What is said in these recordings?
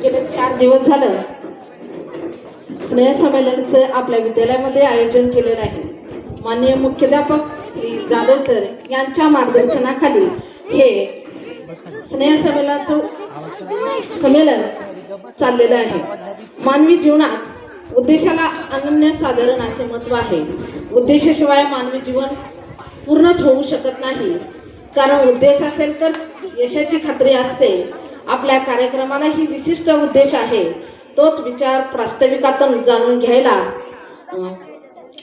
गेले 4 दिवस झालं स्नेह संमेलनाचं आपल्या विद्यालयामध्ये आयोजन केलेलं आहे. माननीय मुख्याध्यापक श्री जाधव सर यांच्या मार्गदर्शनाखाली हे स्नेह संमेलन चाललेलं आहे. मानवी जीवनात उद्देशाला अनन्यसाधारण असे महत्त्व आहे. उद्देशाशिवाय मानवी जीवन पूर्णच होऊ शकत नाही. कारण उद्देश असेल तर यशाची खात्री असते. आपल्या कार्यक्रमाला ही विशिष्ट उद्देश आहे. तोच विचार प्रास्ताविकातून जाणून घ्यायला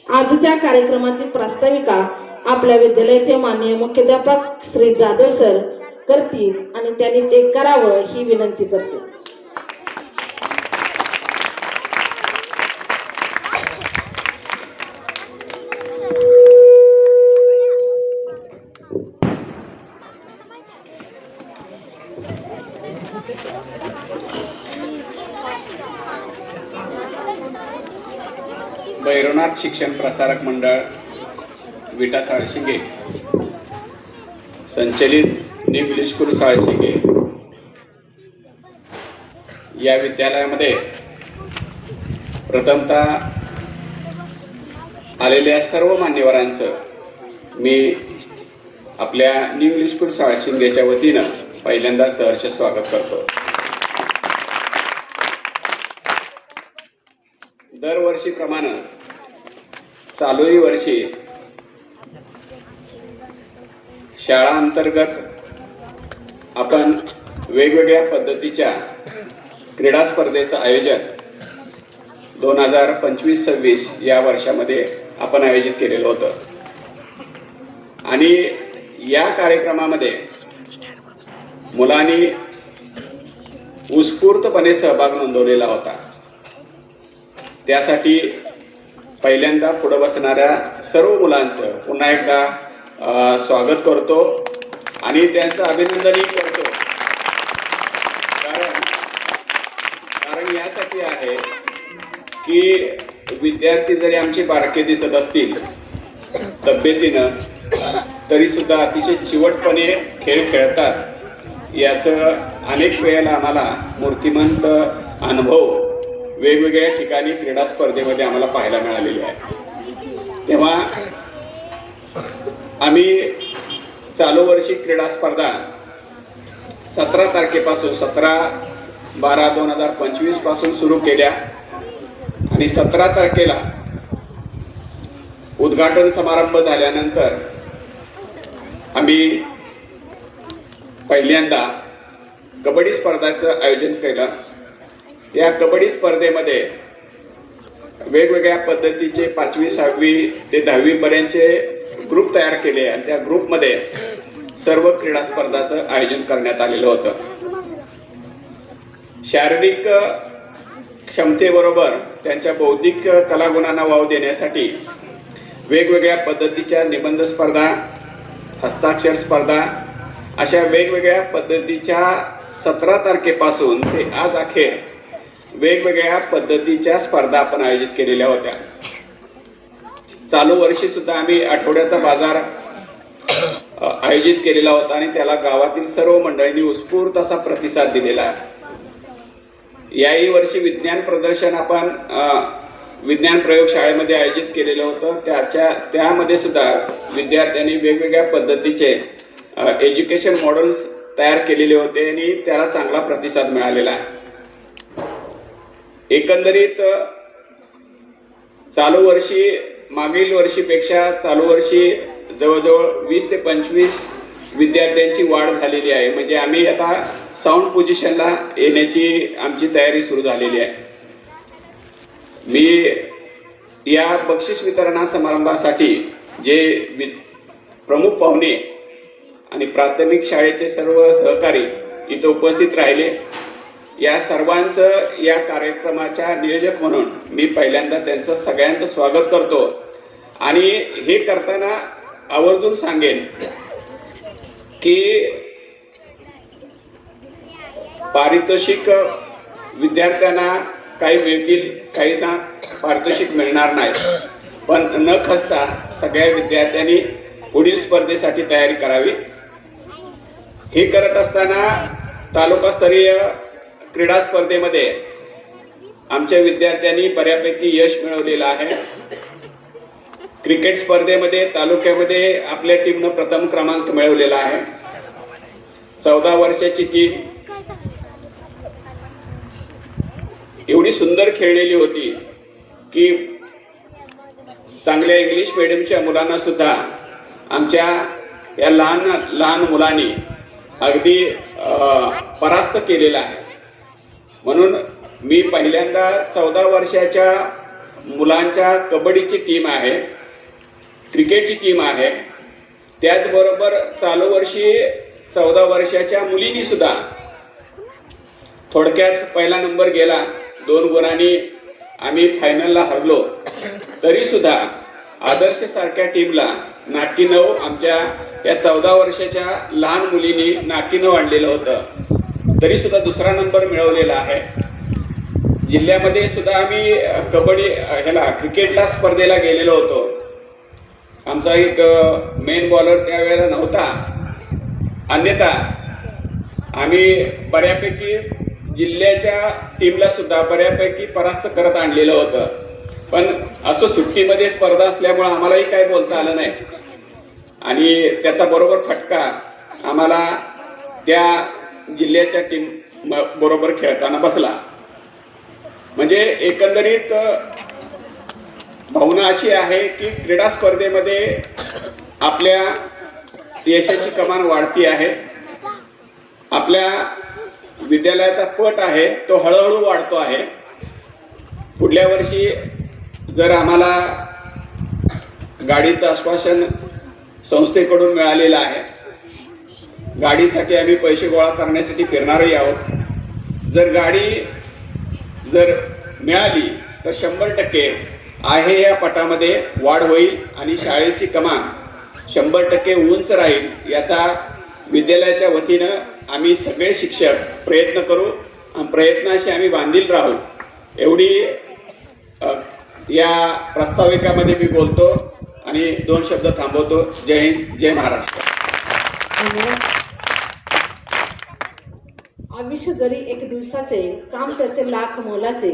आजच्या कार्यक्रमाची प्रास्ताविका आपल्या विद्यालयाचे माननीय मुख्याध्यापक श्री जाधव सर करतील आणि त्यांनी ते करावं ही विनंती करते. भैरवनाथ शिक्षण प्रसारक मंडळ विटा साळशिंगे संचलित न्यू इंग्लिश स्कूल साळशिंगे या विद्यालयामध्ये प्रथमतः आलेल्या सर्व मान्यवरांचं मी आपल्या न्यू इंग्लिश स्कूल साळशिंगेच्या वतीनं पहिल्यांदा सहर्ष स्वागत करतो. दरवर्षीप्रमाणे चालूही वर्षी शाळा अंतर्गत आपण वेगवेगळ्या पद्धतीच्या क्रीडा स्पर्धेचं आयोजन 2025-26 या वर्षामध्ये आपण आयोजित केलेलं होतं. आणि या कार्यक्रमामध्ये मुलांनी उत्स्फूर्तपणे सहभाग नोंदवलेला होता. त्यासाठी पहिल्यांदा पुढे बसणाऱ्या सर्व मुलांचं पुन्हा एकदा स्वागत करतो आणि त्यांचं अभिनंदनही करतो. कारण यासाठी आहे की विद्यार्थी जरी आमचे बारके दिसत असतील तब्येतीनं तरी सुद्धा अतिशय चिवटपणे खेळ खेळतात. याचं अनेक वेळेला आम्हाला मूर्तिमंत अनुभव वेगवेगळ्या ठिकाणी क्रीडा स्पर्धेमध्ये आम्हाला पाहायला मिळालेले आहे. तेव्हा आम्ही चालू वर्षी क्रीडा स्पर्धा 17 तारखेपासून 17/12/2025 पासून सुरू केल्या आणि 17 तारखेला उद्घाटन समारंभ झाल्यानंतर आम्ही पहिल्यांदा कबड्डी स्पर्धाचं आयोजन केलं. या कबड्डी स्पर्धेमध्ये वेगवेगळ्या पद्धतीचे 5वी 6वी ते 10वी पर्यंतचे ग्रुप तयार केले आणि त्या ग्रुपमध्ये सर्व क्रीडा स्पर्धाचं आयोजन करण्यात आलेलं होतं. शारीरिक क्षमतेबरोबर त्यांच्या बौद्धिक कलागुणांना वाव देण्यासाठी वेगवेगळ्या पद्धतीच्या निबंध स्पर्धा, हस्ताक्षर स्पर्धा अशा वेगवेगळ्या पद्धतीच्या 17 तारखेपासून ते आज अखेर वेगवेगळ्या पद्धतीच्या स्पर्धा आपण आयोजित केलेल्या होत्या. चालू वर्षी सुद्धा आम्ही आठवड्याचा बाजार आयोजित केलेला होता आणि त्याला गावातील सर्व मंडळींनी उत्स्फूर्त असा प्रतिसाद दिलेला आहे. याही वर्षी विज्ञान प्रदर्शन आपण विज्ञान प्रयोगशाळेमध्ये आयोजित केलेलं होतं. त्यामध्ये सुद्धा विद्यार्थ्यांनी वेगवेगळ्या पद्धतीचे एज्युकेशन मॉडेल्स तयार केलेले होते आणि त्याला चांगला प्रतिसाद मिळालेला आहे. एकंदरीत चालू वर्षी मागील वर्षीपेक्षा चालू वर्षी जवळजवळ 20 ते 25 विद्यार्थ्यांची वाढ झालेली आहे. म्हणजे आम्ही आता साऊंड पोझिशनला येण्याची आमची तयारी सुरू झालेली आहे. मी या बक्षीस वितरणा समारंभासाठी जे प्रमुख पाहुणे आणि प्राथमिक शाळेचे सर्व सहकारी इथं उपस्थित राहिले, या सर्वांचं या कार्यक्रमाच्या नियोजक म्हणून मी पहिल्यांदा त्यांचं सगळ्यांचं स्वागत करतो. आणि हे करताना आवर्जून सांगेन की पारितोषिक विद्यार्थ्यांना काही मिळतील, काहींना पारितोषिक मिळणार नाही, पण न खचता सगळ्या विद्यार्थ्यांनी पुढील स्पर्धेसाठी तयारी करावी. हे करत असताना तालुकास्तरीय क्रीडा स्पर्धेमध्ये आमच्या विद्यार्थ्यांनी बऱ्यापैकी यश मिळवलेलं आहे. क्रिकेट स्पर्धेमध्ये तालुक्यामध्ये आपल्या टीमनं प्रथम क्रमांक मिळवलेला आहे. 14 वर्षाची टीम एवढी सुंदर खेळलेली होती की चांगल्या इंग्लिश मीडियमच्या मुलांना सुद्धा आमच्या या लहान लहान मुलांनी अगदी परास्त केलेला आहे. म्हणून मी पहिल्यांदा 14 वर्षाच्या मुलांच्या कबड्डीची टीम आहे, क्रिकेटची टीम आहे, त्याचबरोबर चालू वर्षी 14 वर्षाच्या मुलींनी सुद्धा थोडक्यात पहिला नंबर गेला. 2 गुणांनी आम्ही फायनलला हरलो. तरी सुद्धा आदर्श सारख्या टीमला 99 आमच्या या 14 वर्षाच्या लहान मुलींनी 99 आणलेलं होतं. तरी सुद्धा दुसरा नंबर मिळवलेला आहे. जिल्ह्यामध्ये सुद्धा आम्ही कबड्डी क्रिकेटला स्पर्धेला गेलेलो होतो. आमचा एक मेन बॉलर त्यावेळेला नव्हता, अन्यथा आम्ही बऱ्यापैकी जिल्ह्याच्या टीमला सुद्धा बऱ्यापैकी परास्त करत आणलेलं होतं. पण असं सुट्टीमध्ये स्पर्धा असल्यामुळं आम्हालाही काय बोलता आलं नाही आणि त्याचा बरोबर फटका आम्हाला त्या जिल्ह्याच्या टीम बरोबर खेळताना बसला. म्हणजे एकंदरीत भावना अशी आहे की क्रीडा स्पर्धेमध्ये आपल्या यशाची कमान वाढती आहे. आपल्या विद्यालयाचा पट आहे तो हळूहळू वाढतो आहे. पुढल्या वर्षी जर आम्हाला गाडीचं आश्वासन संस्थेकडून मिळालेलं आहे, गाडीसाठी आम्ही पैसे गोळा करण्यासाठी फिरणारही आहोत. जर गाडी मिळाली तर 100% आहे या पटामध्ये वाढ होईल आणि शाळेची कमान 100% उंच राहील याचा विद्यालयाच्या वतीनं आम्ही सगळे शिक्षक प्रयत्न करू आणि प्रयत्नाशी आम्ही बांधील राहू एवढी या प्रस्ताविकामध्ये मी बोलतो आणि 2 शब्द थांबवतो. जय हिंद, जय महाराष्ट्र. आयुष्य जरी एक दिवसाचे, काम त्याचे लाख मोलाचे,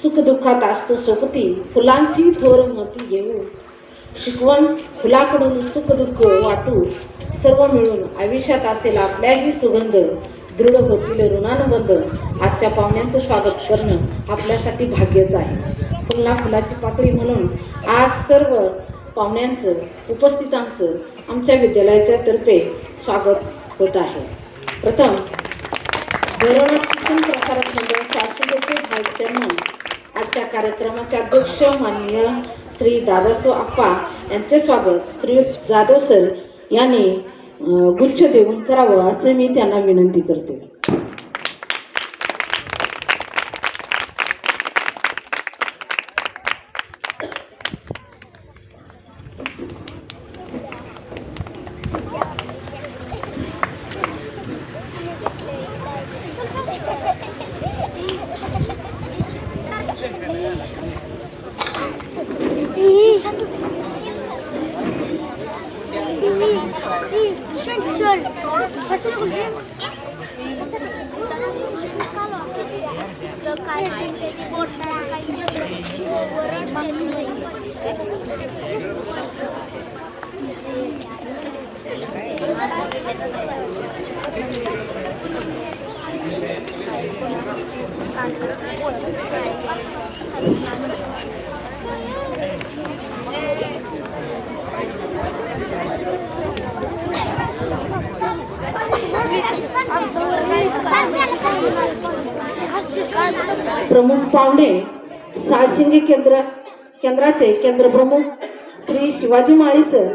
सुख दुःखात असतो सोबती, फुलांची थोर मोती घेऊ, शिकवण फुलाकडून सुख दुःख वाटू, सर्व मिळून आयुष्यात असेल आपल्याही सुगंध, दृढ होतील ऋणानुबंध. आजच्या पाहुण्यांचं स्वागत करणं आपल्यासाठी भाग्यच आहे. फुलना फुलाची पाकळी म्हणून आज सर्व पाहुण्यांचं, उपस्थितांचं आमच्या विद्यालयाच्या तर्फे स्वागत होत आहे. प्रथम भैरवनाथ शिक्षण प्रसारक मंडळ साशिंदेचे व्हाईस चेअरमन, आजच्या कार्यक्रमाचे अध्यक्ष माननीय श्री दादासो आप्पा यांचे स्वागत श्री जाधव सर यांनी गुच्छ देऊन करावं असे मी त्यांना विनंती करते. प्रमुख पाहुणे साशिंगे केंद्राचे केंद्र प्रमुख श्री शिवाजी माळी सर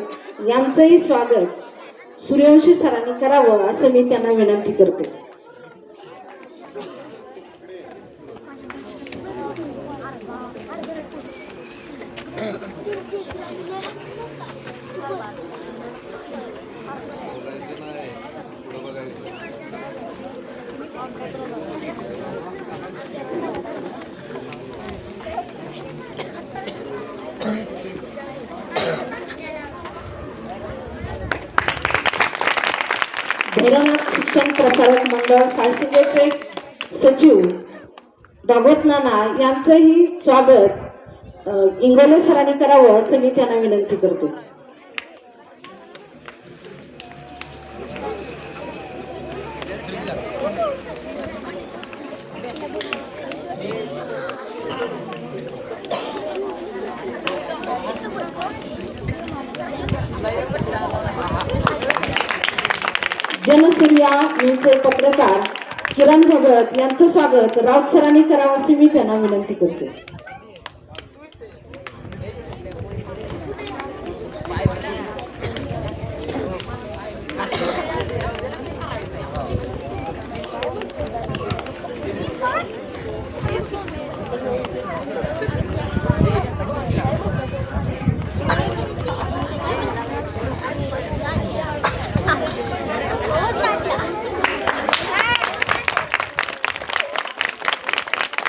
यांचंही स्वागत सूर्यवंशी सरांनी करावं असं मी त्यांना विनंती करते. भैरवनाथ शिक्षण प्रसारक मंडळ साशिंदेचे सचिव भागवत नाना यांचंही स्वागत इंगोले सरांनी करावं असं मी त्यांना विनंती करतो. जनसूर्या न्यूजचे पत्रकार किरण भगत यांचं स्वागत राऊत सरांनी करावं अशी मी त्यांना विनंती करते.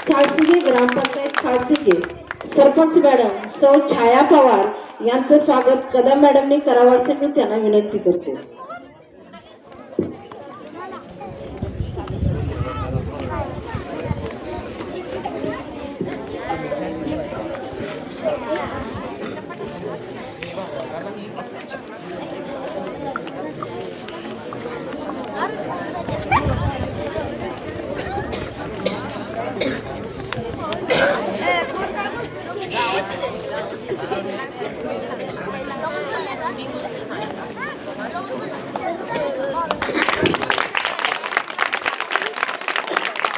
साळसिगे ग्रामपंचायत साळसिगे सरपंच मॅडम सौ छाया पवार यांचं स्वागत कदम मॅडमनी करावं असे मी त्यांना विनंती करते.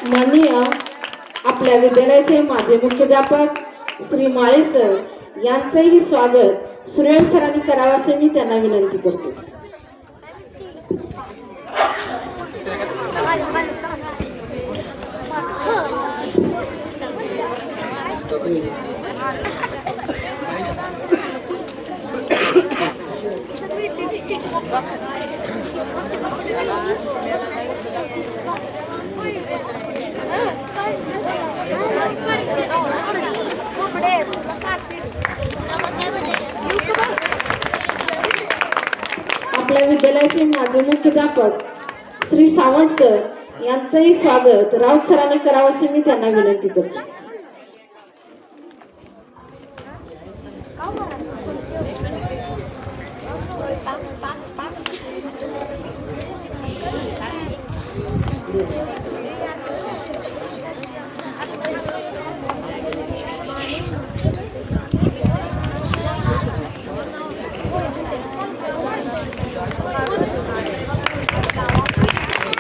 माननीय आपल्या विद्यालयाचे माजी मुख्याध्यापक श्री माळे सर यांचंही स्वागत सूर्यवंशी सरांनी करावं असे मी त्यांना विनंती करते. आपल्या विद्यालयाचे माजी मुख्याध्यापक श्री सावंत सर यांचंही स्वागत राऊत सरांनी करावं असे मी त्यांना विनंती करते.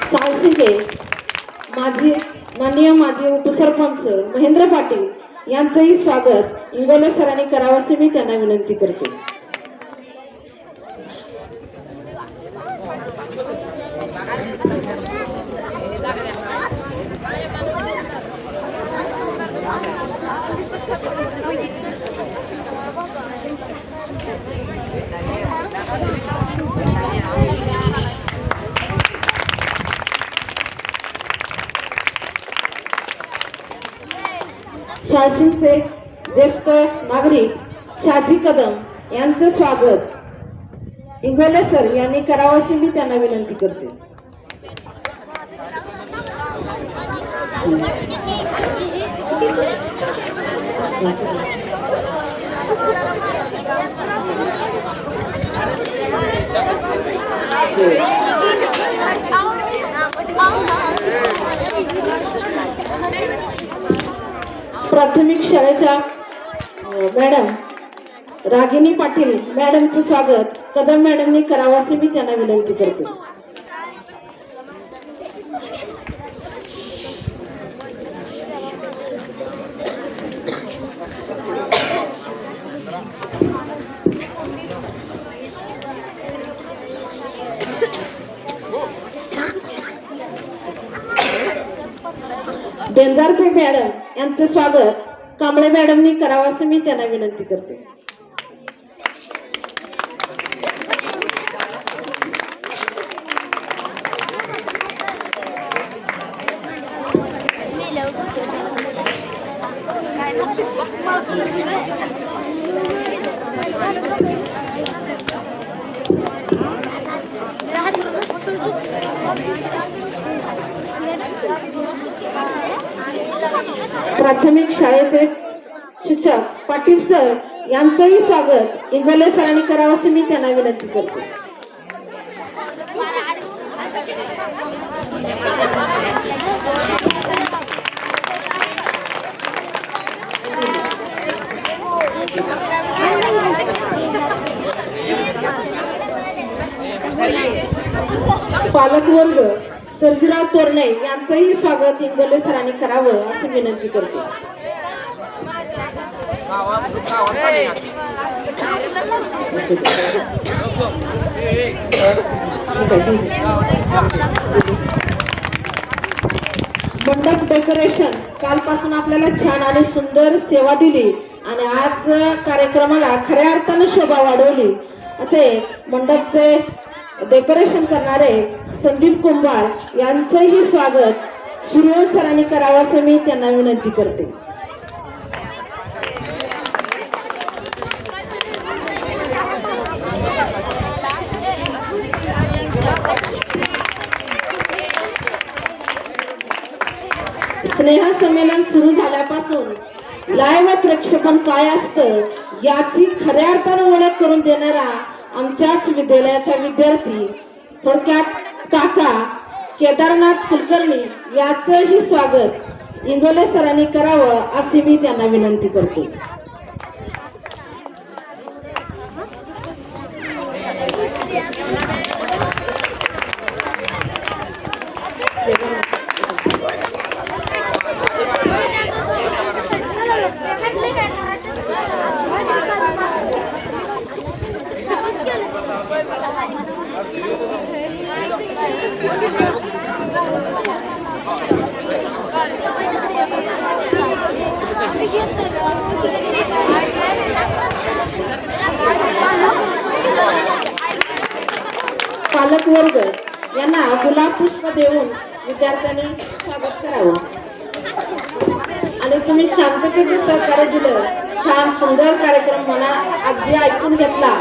साळसिगे माननीय माजी उपसरपंच महेंद्र पाटील यांचंही स्वागत इंगोले सरांनी करावं असे मी त्यांना विनंती करते. साळसिंगचे ज्येष्ठ नागरिक शाजी कदम यांचं स्वागत इंगोले सर यांनी करावं अशी मी त्यांना विनंती करते. प्राथमिक शाळेच्या मॅडम रागिनी पाटील मॅडमचं स्वागत कदम मॅडमनी करावं असे मी त्यांना विनंती करते. डेंजारपे मॅडम यांचं स्वागत कांबळे मॅडमनी करावं असं मी त्यांना विनंती करते. प्राथमिक शाळेचे शिक्षक पाटील सर यांचंही स्वागत इंगोले सरांनी करावं असे मी त्यांना विनंती करते. पालकवर्ग सर्जीराव तोरणे यांचंही स्वागत इंगोले सरांनी करावं अशी विनंती करते. मंडप डेकोरेशन कालपासून आपल्याला छान आणि सुंदर सेवा दिली आणि आज कार्यक्रमाला खऱ्या अर्थानं शोभा वाढवली असे मंडपचे डेकोरेशन करणारे संदीप कुंभार यांचंही स्वागत शिरोळ सरांनी करावं असं मी त्यांना विनंती करते. स्नेह संमेलन सुरू झाल्यापासून लाईव्ह प्रक्षेपण काय असतं याची खऱ्या अर्थानं ओळख करून देणारा आमच्याच विद्यालयाचा विद्यार्थी थोडक्यात काका केदारनाथ कुलकर्णी याचंही स्वागत इंगोले सरांनी करावं अशी मी त्यांना विनंती करते. पालकवर्ग यांना गुलाब पुष्प देऊन विद्यार्थ्यांनी स्वागत करावं आणि तुम्ही शांततेचं सहकार्य दिलं. छान सुंदर कार्यक्रम मला अगदी ऐकून घेतला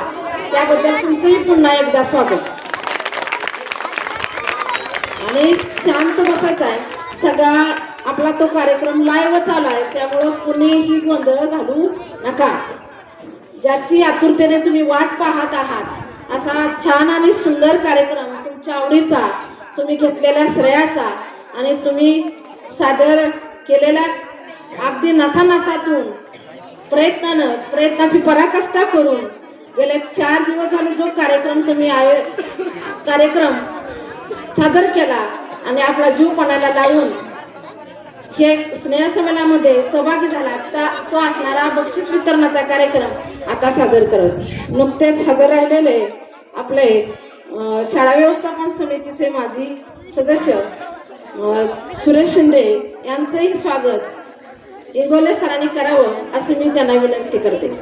त्याबद्दल तुमचंही पुन्हा एकदा स्वागत. आणि शांत बसायचं आहे. सगळा आपला तो कार्यक्रम लाईव्ह चालू आहे त्यामुळं कुणीही गोंधळ घालू नका. ज्याची आतुरतेने तुम्ही वाट पाहत आहात असा छान आणि सुंदर कार्यक्रम तुमच्या आवडीचा तुम्ही घेतलेल्या श्रेयाचा आणि तुम्ही सादर केलेल्या अगदी नसानसातून प्रयत्नाची पराकाष्ठा करून गेले 4 दिवस झाले जो कार्यक्रम तुम्ही कार्यक्रम सादर केला आणि आपला जीव पणाला लावून हे स्नेह संमेलनामध्ये सहभागी झाला तो असणारा बक्षीस वितरणाचा कार्यक्रम आता सादर करत नुकतेच हजर राहिलेले आपले शाळा व्यवस्थापन समितीचे माजी सदस्य सुरेश शिंदे यांचंही स्वागत इंगोले सरांनी करावं असे मी त्यांना विनंती करते.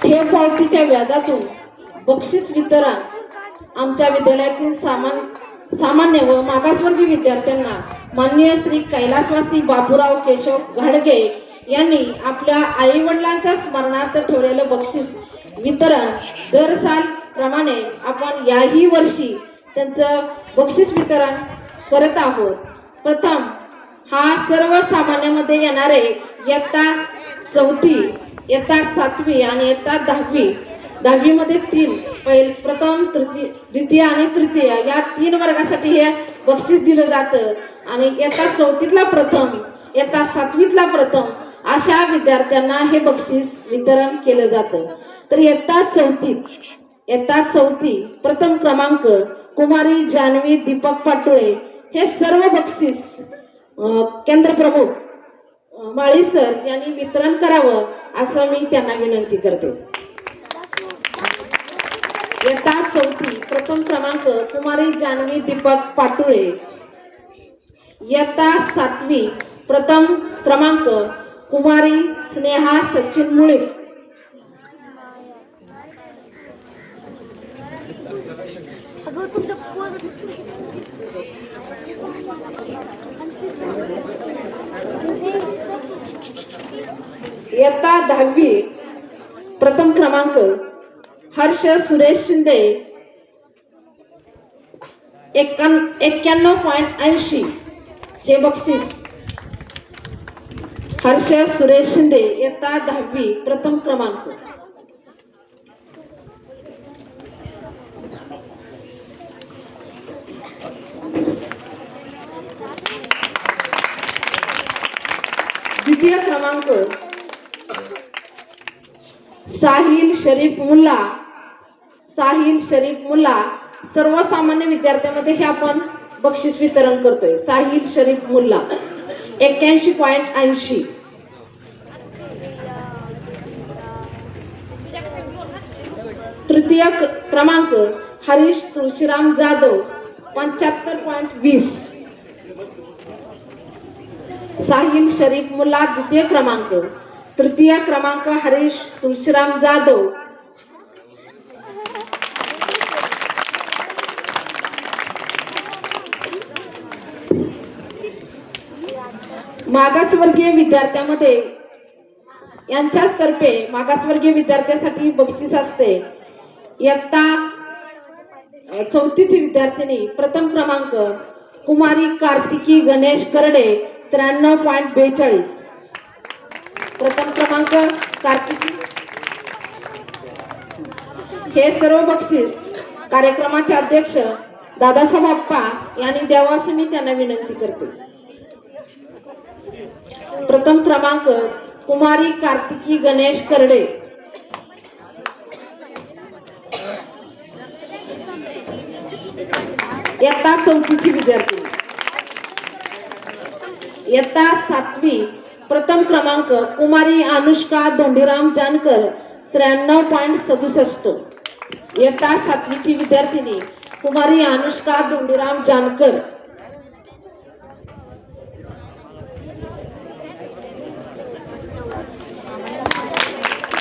ठेव पावतीच्या व्याजातून बक्षीस वितरण आमच्या विद्यालयातील सामान्य व मागासवर्गीय विद्यार्थ्यांना माननीय श्री कैलासवासी बापूराव केशव घाडगे यांनी आपल्या आई वडिलांच्या स्मरणार्थ ठेवलेलं बक्षीस वितरण दर साल प्रमाणे आपण याही वर्षी त्यांचं बक्षीस वितरण करत आहोत. प्रथम हा सर्वसामान्यामध्ये येणारे इयत्ता 4थी, इयत्ता 7वी आणि इयत्ता 10वी मध्ये 3 प्रथम द्वितीय आणि तृतीय या 3 वर्गासाठी हे बक्षीस दिलं जातं आणि इयत्ता 4थीतला प्रथम, इयत्ता 7वीतला प्रथम अशा विद्यार्थ्यांना हे बक्षीस वितरण केलं जातं. तर इयत्ता 4थी प्रथम क्रमांक कुमारी जानवी दीपक पाटोळे हे सर्व बक्षीस केंद्र प्रमुख माळी सर यांनी वितरण करावं असं मी त्यांना विनंती करते. इयत्ता 4थी प्रथम क्रमांक कुमारी जानवी दीपक पाटोळे, इयत्ता 7वी प्रथम क्रमांक कुमारी स्नेहा सचिन मुळे, इयत्ता 10वी प्रथम क्रमांक हर्ष सुरेश शिंदे 91.80 हे बक्षीस. हर्ष सुरेश शिंदे इयत्ता 10वी प्रथम क्रमांक. द्वितीय क्रमांक साहिल शरीफ मुल्ला. साहिल शरीफ मुल्ला सर्वसामान्य विद्यार्थ्यांमध्ये हे आपण बक्षीस वितरण करतोय. साहिल शरीफ मुल्ला 81.80. तृतीय क्रमांक हरीश तुळशीराम जाधव 75.20. साहिल शरीफ मुल्ला द्वितीय क्रमांक. तृतीय क्रमांक हरीश तुळशीराम जाधव. मागासवर्गीय विद्यार्थ्यांमध्ये यांच्याच तर्फे मागासवर्गीय विद्यार्थ्यांसाठी बक्षीस असते. इयत्ता 4थीची विद्यार्थिनी प्रथम क्रमांक कुमारी कार्तिकी गणेश करडे 93.42. प्रथम क्रमांक कार्तिकी. हे सर्व बक्षीस कार्यक्रमाचे अध्यक्ष दादासाहेब अप्पा यांनी द्यावा असे मी त्यांना विनंती करते. प्रथम क्रमांक कुमारी कार्तिकी गणेश करडे. इयत्ता 4थीची विद्यार्थी. इयत्ता 7वी प्रथम क्रमांक कुमारी अनुष्का धोंडीराम जानकर 93.67. इयत्ता 7वीची विद्यार्थिनी कुमारी अनुष्का धोंडीराम जानकर.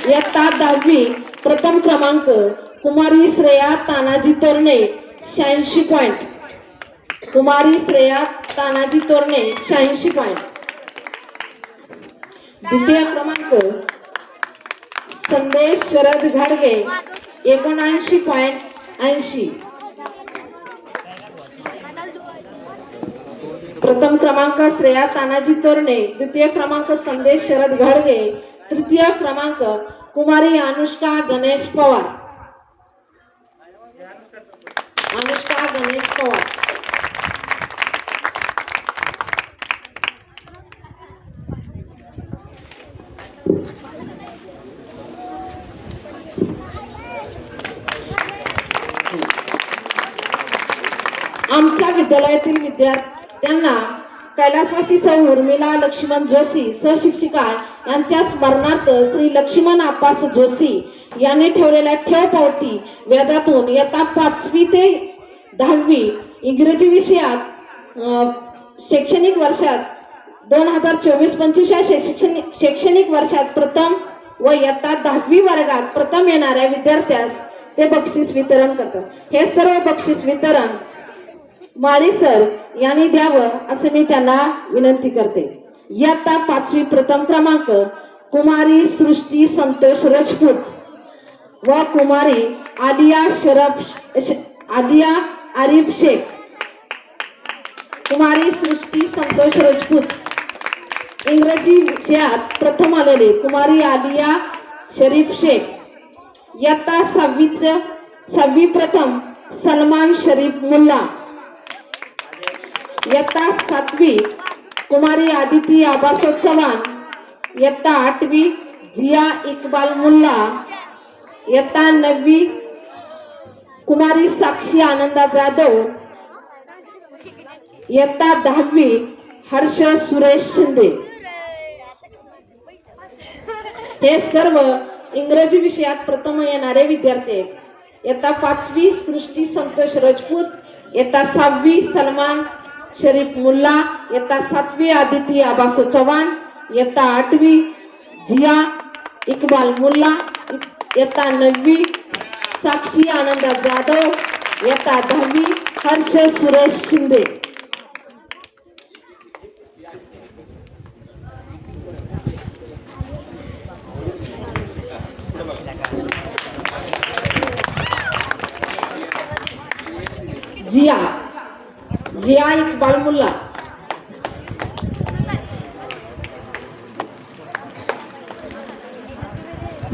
इयत्ता 10वी प्रथम क्रमांक कुमारी श्रेया तानाजी तोरणे 86 पॉइंट. कुमारी श्रेया तानाजी तोरणे 86 पॉइंट. द्वितीय क्रमांक संदेश शरद घाडगे 79.80. प्रथम क्रमांक श्रेया तानाजी तोरणे. द्वितीय क्रमांक संदेश शरद घाडगे. तृतीय क्रमांक कुमारी अनुष्का गणेश पवार. अनुष्का गणेश पवार. आमच्या विद्यालयातील विद्यार्थ्यांना कैलासवासी सौ उर्मिला लक्ष्मण जोशी सहशिक्षिका यांच्या स्मरणार्थ श्री लक्ष्मण आपास जोशी यांनी ठेवलेल्या ठेव पावती व्याजातून इयत्ता 5वी ते 10वी इंग्रजी विषयात शैक्षणिक वर्षात 2024-25 या शैक्षणिक वर्षात प्रथम व इयत्ता 10वी वर्गात प्रथम येणाऱ्या विद्यार्थ्यास ते बक्षीस वितरण करतात. हे सर्व बक्षीस वितरण माळी सर यांनी द्यावं असे मी त्यांना विनंती करते. इयत्ता 5वी प्रथम क्रमांक कुमारी सृष्टी संतोष राजपूत व कुमारी आलिया आरिफ शेख. कुमारी सृष्टी संतोष राजपूत इंग्रजी विषयात प्रथम आलेले कुमारी आलिया शरीफ शेख. इयत्ता 6वी प्रथम सलमान शरीफ मुल्ला. इयत्ता 7वी कुमारी आदिती आबासो चव्हाण. इयत्ता 8वी जिया इकबाल मुल्ला. इयत्ता 9वी कुमारी साक्षी आनंदा जाधव. इयत्ता 10वी हर्ष सुरेश शिंदे. हे सर्व इंग्रजी विषयात प्रथम येणारे विद्यार्थी आहेत. इयत्ता 5वी सृष्टी संतोष राजपूत. इयत्ता 6वी सलमान शरीफ मुल्ला. इयत्ता 7वी आदिती आबासो चव्हाण. इयत्ता 8वी जिया इकबाल मुल्ला, इयत्ता 9वी साक्षी आनंदा जाधव, इयत्ता 10वी हर्ष सुरेश शिंदे. जिया जिया इकबाल मुल्ला,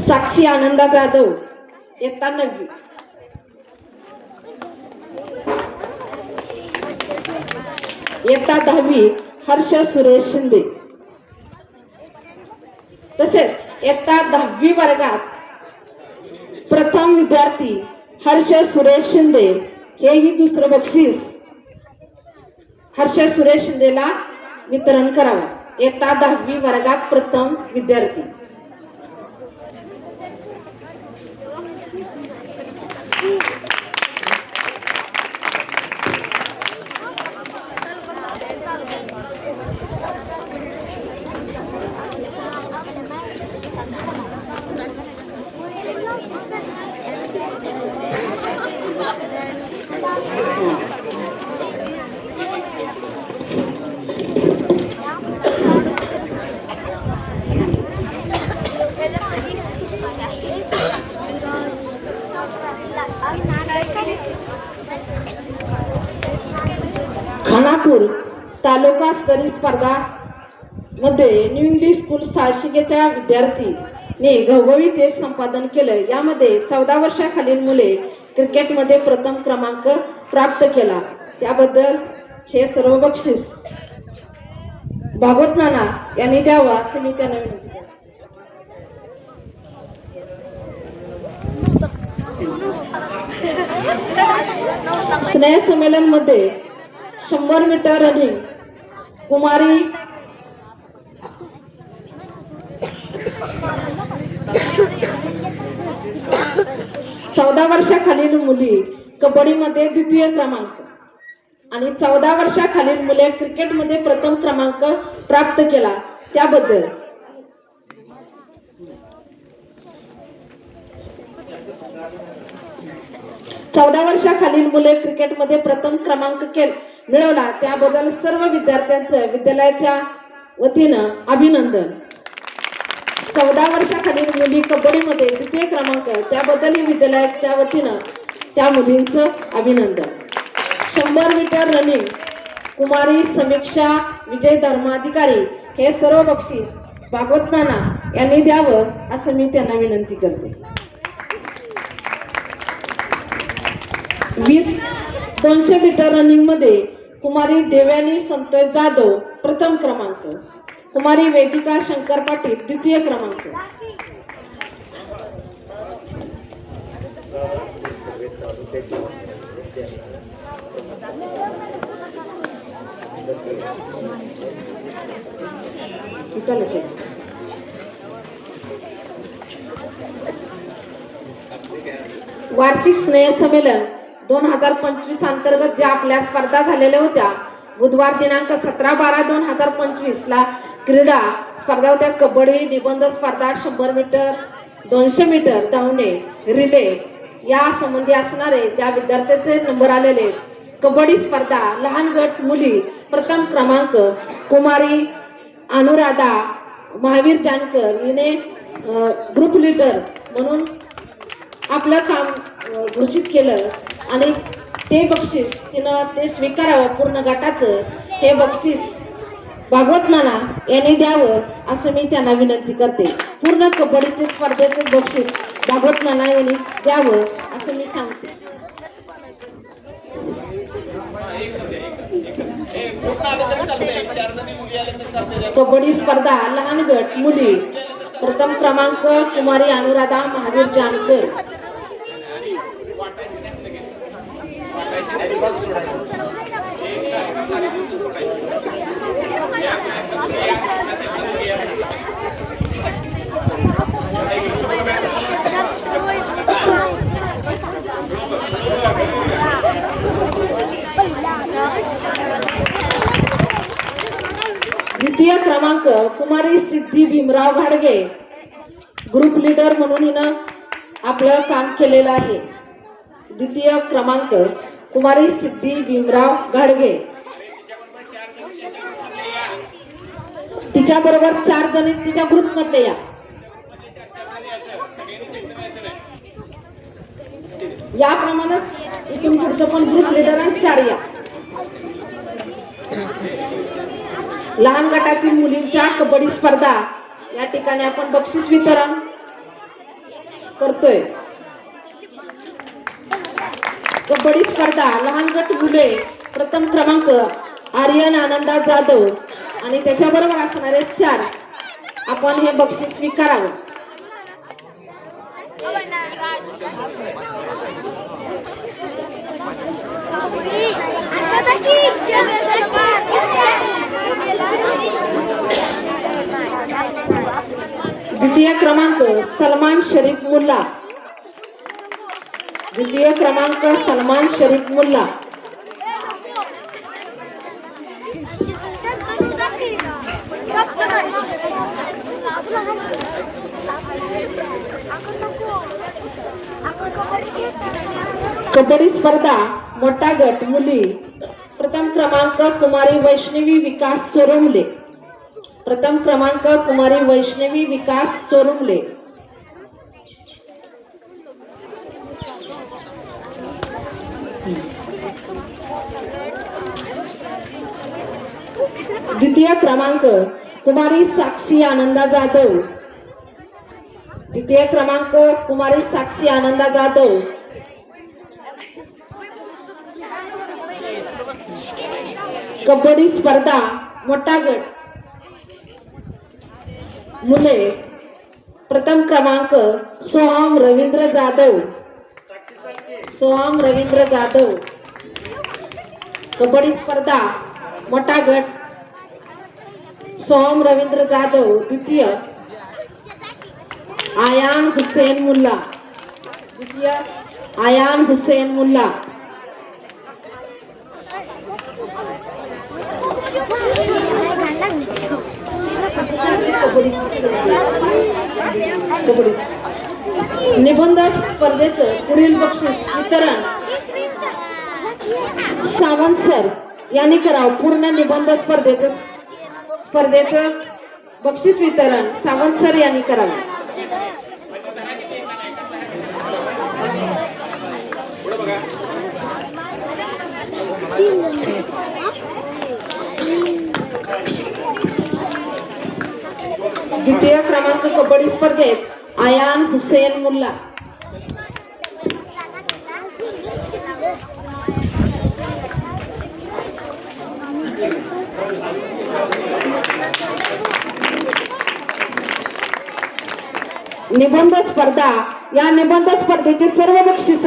साक्षी आनंदा जाधव, इयत्ता 9वी. इयत्ता 10वी हर्ष सुरेश शिंदे. तसेच इयत्ता 10वी वर्गात प्रथम विद्यार्थी हर्ष सुरेश शिंदे, हेही दुसरं बक्षीस हर्ष सुरेश शिंदेला वितरण करावं. इयत्ता 10वी वर्गात प्रथम विद्यार्थी. खानापूर तालुका स्तरीय स्पर्धा मध्ये न्यू इंग्लिश स्कूल साहशिकेच्या विद्यार्थीने घवघवीत यश संपादन केलं. यामध्ये 14 वर्षाखालील मुले क्रिकेटमध्ये प्रथम क्रमांक प्राप्त केला. त्याबद्दल हे सर्व बक्षीस भागवत नाना यांनी द्यावा असे मी त्यांना विनंती करते. स्नेह संमेलन मध्ये 100 मीटर रनिंग कुमारी चौदा वर्षाखालील मुली कबड्डीमध्ये द्वितीय क्रमांक आणि 14 वर्षाखालील मुले क्रिकेटमध्ये प्रथम क्रमांक प्राप्त केला. त्याबद्दल चौदा वर्षाखालील मुले क्रिकेटमध्ये प्रथम क्रमांक मिळवला. त्याबद्दल सर्व विद्यार्थ्यांचं विद्यालयाच्या वतीनं अभिनंदन. 14 वर्षाखालील मुली कबड्डीमध्ये द्वितीय क्रमांक, त्याबद्दल विद्यालयाच्या वतीनं त्या मुलींचं अभिनंदन. 100 मीटर रनिंग कुमारी समीक्षा विजय धर्माधिकारी, हे सर्व बक्षीस भागवत नाना यांनी द्यावं असं मी त्यांना विनंती करते. 200 मीटर रनिंग मध्ये कुमारी देवयानी संतोष जाधव प्रथम क्रमांक, कुमारी वेदिका शंकर पाटील द्वितीय क्रमांक. वार्षिक स्नेह संमेलन 2025 अंतर्गत ज्या आपल्या स्पर्धा झालेल्या होत्या, बुधवार दिनांक 17/12/2025 ला क्रीडा स्पर्धा होत्या. कबड्डी, निबंध स्पर्धा, 100 मीटर, 200 मीटर धावणे, रिले या संबंधी असणारे ज्या विद्यार्थ्यांचे नंबर आलेले. कबड्डी स्पर्धा लहान गट मुली प्रथम क्रमांक कुमारी अनुराधा महावीर जानकर हिने ग्रुप लीडर म्हणून आपलं काम घोषित केलं आणि ते बक्षीस तिनं ते स्वीकारावं. पूर्ण गटाचं हे बक्षीस भागवत नाना यांनी द्यावं असं मी त्यांना विनंती करते. पूर्ण कबड्डीचे स्पर्धेचं बक्षीस भागवत नाना यांनी द्यावं असं मी सांगते. कबड्डी स्पर्धा लहान गट मुली प्रथम क्रमांक कुमारी अनुराधा महावीर जानकर. द्वितीय क्रमांक क्रमांक कुमारी सिद्धी भीमराव घाडगे, ग्रुप लीडर म्हणून हिनं आपलं काम केलेलं आहे. द्वितीय क्रमांक कुमारी सिद्धी भीमराव घाडगे. तिच्या बरोबर 4 जणी तिच्या ग्रुप मध्ये या. याप्रमाणेच इथून पुढचं पण ग्रुप लीडर 4 या. लहान गटातील मुलींच्या कबड्डी स्पर्धा या ठिकाणी आपण बक्षीस वितरण करतोय. कबड्डी स्पर्धा लहान गट मुले, प्रथम क्रमांक आर्यन आनंदा जाधव आणि त्याच्याबरोबर असणारे 4 आपण हे बक्षीस स्वीकारावं. द्वितीय क्रमांक सलमान शरीफ मुल्ला. द्वितीय क्रमांक सलमान शरीफ मुल्ला. कबड्डी स्पर्धा मोठा गट मुली, प्रथम क्रमांक कुमारी वैष्णवी विकास चोरुमले. प्रथम क्रमांक कुमारी वैष्णवी विकास चोरुमले. द्वितीय क्रमांक कुमारी साक्षी आनंदा जाधव. द्वितीय क्रमांक कुमारी साक्षी आनंदा जाधव. कबड्डी स्पर्धा मोठा गट मुले, प्रथम क्रमांक सोहम रवींद्र जाधव. सोहम रवींद्र जाधव. कबड्डी स्पर्धा मोठा गट सोहम रवींद्र जाधव. द्वितीय आयान हुसैन मुल्ला. द्वितीय आयान हुसैन मुल्ला. निबंध स्पर्धेचं पुढील बक्षीस वितरण सावंत सर यांनी करावं. पूर्ण निबंध स्पर्धेचं बक्षीस वितरण सावंत सर यांनी करावं. द्वितीय क्रमांक कबड्डी स्पर्धेत आयान हुसैन मुल्ला. निबंध स्पर्धा या निबंध स्पर्धेचे सर्व बक्षीस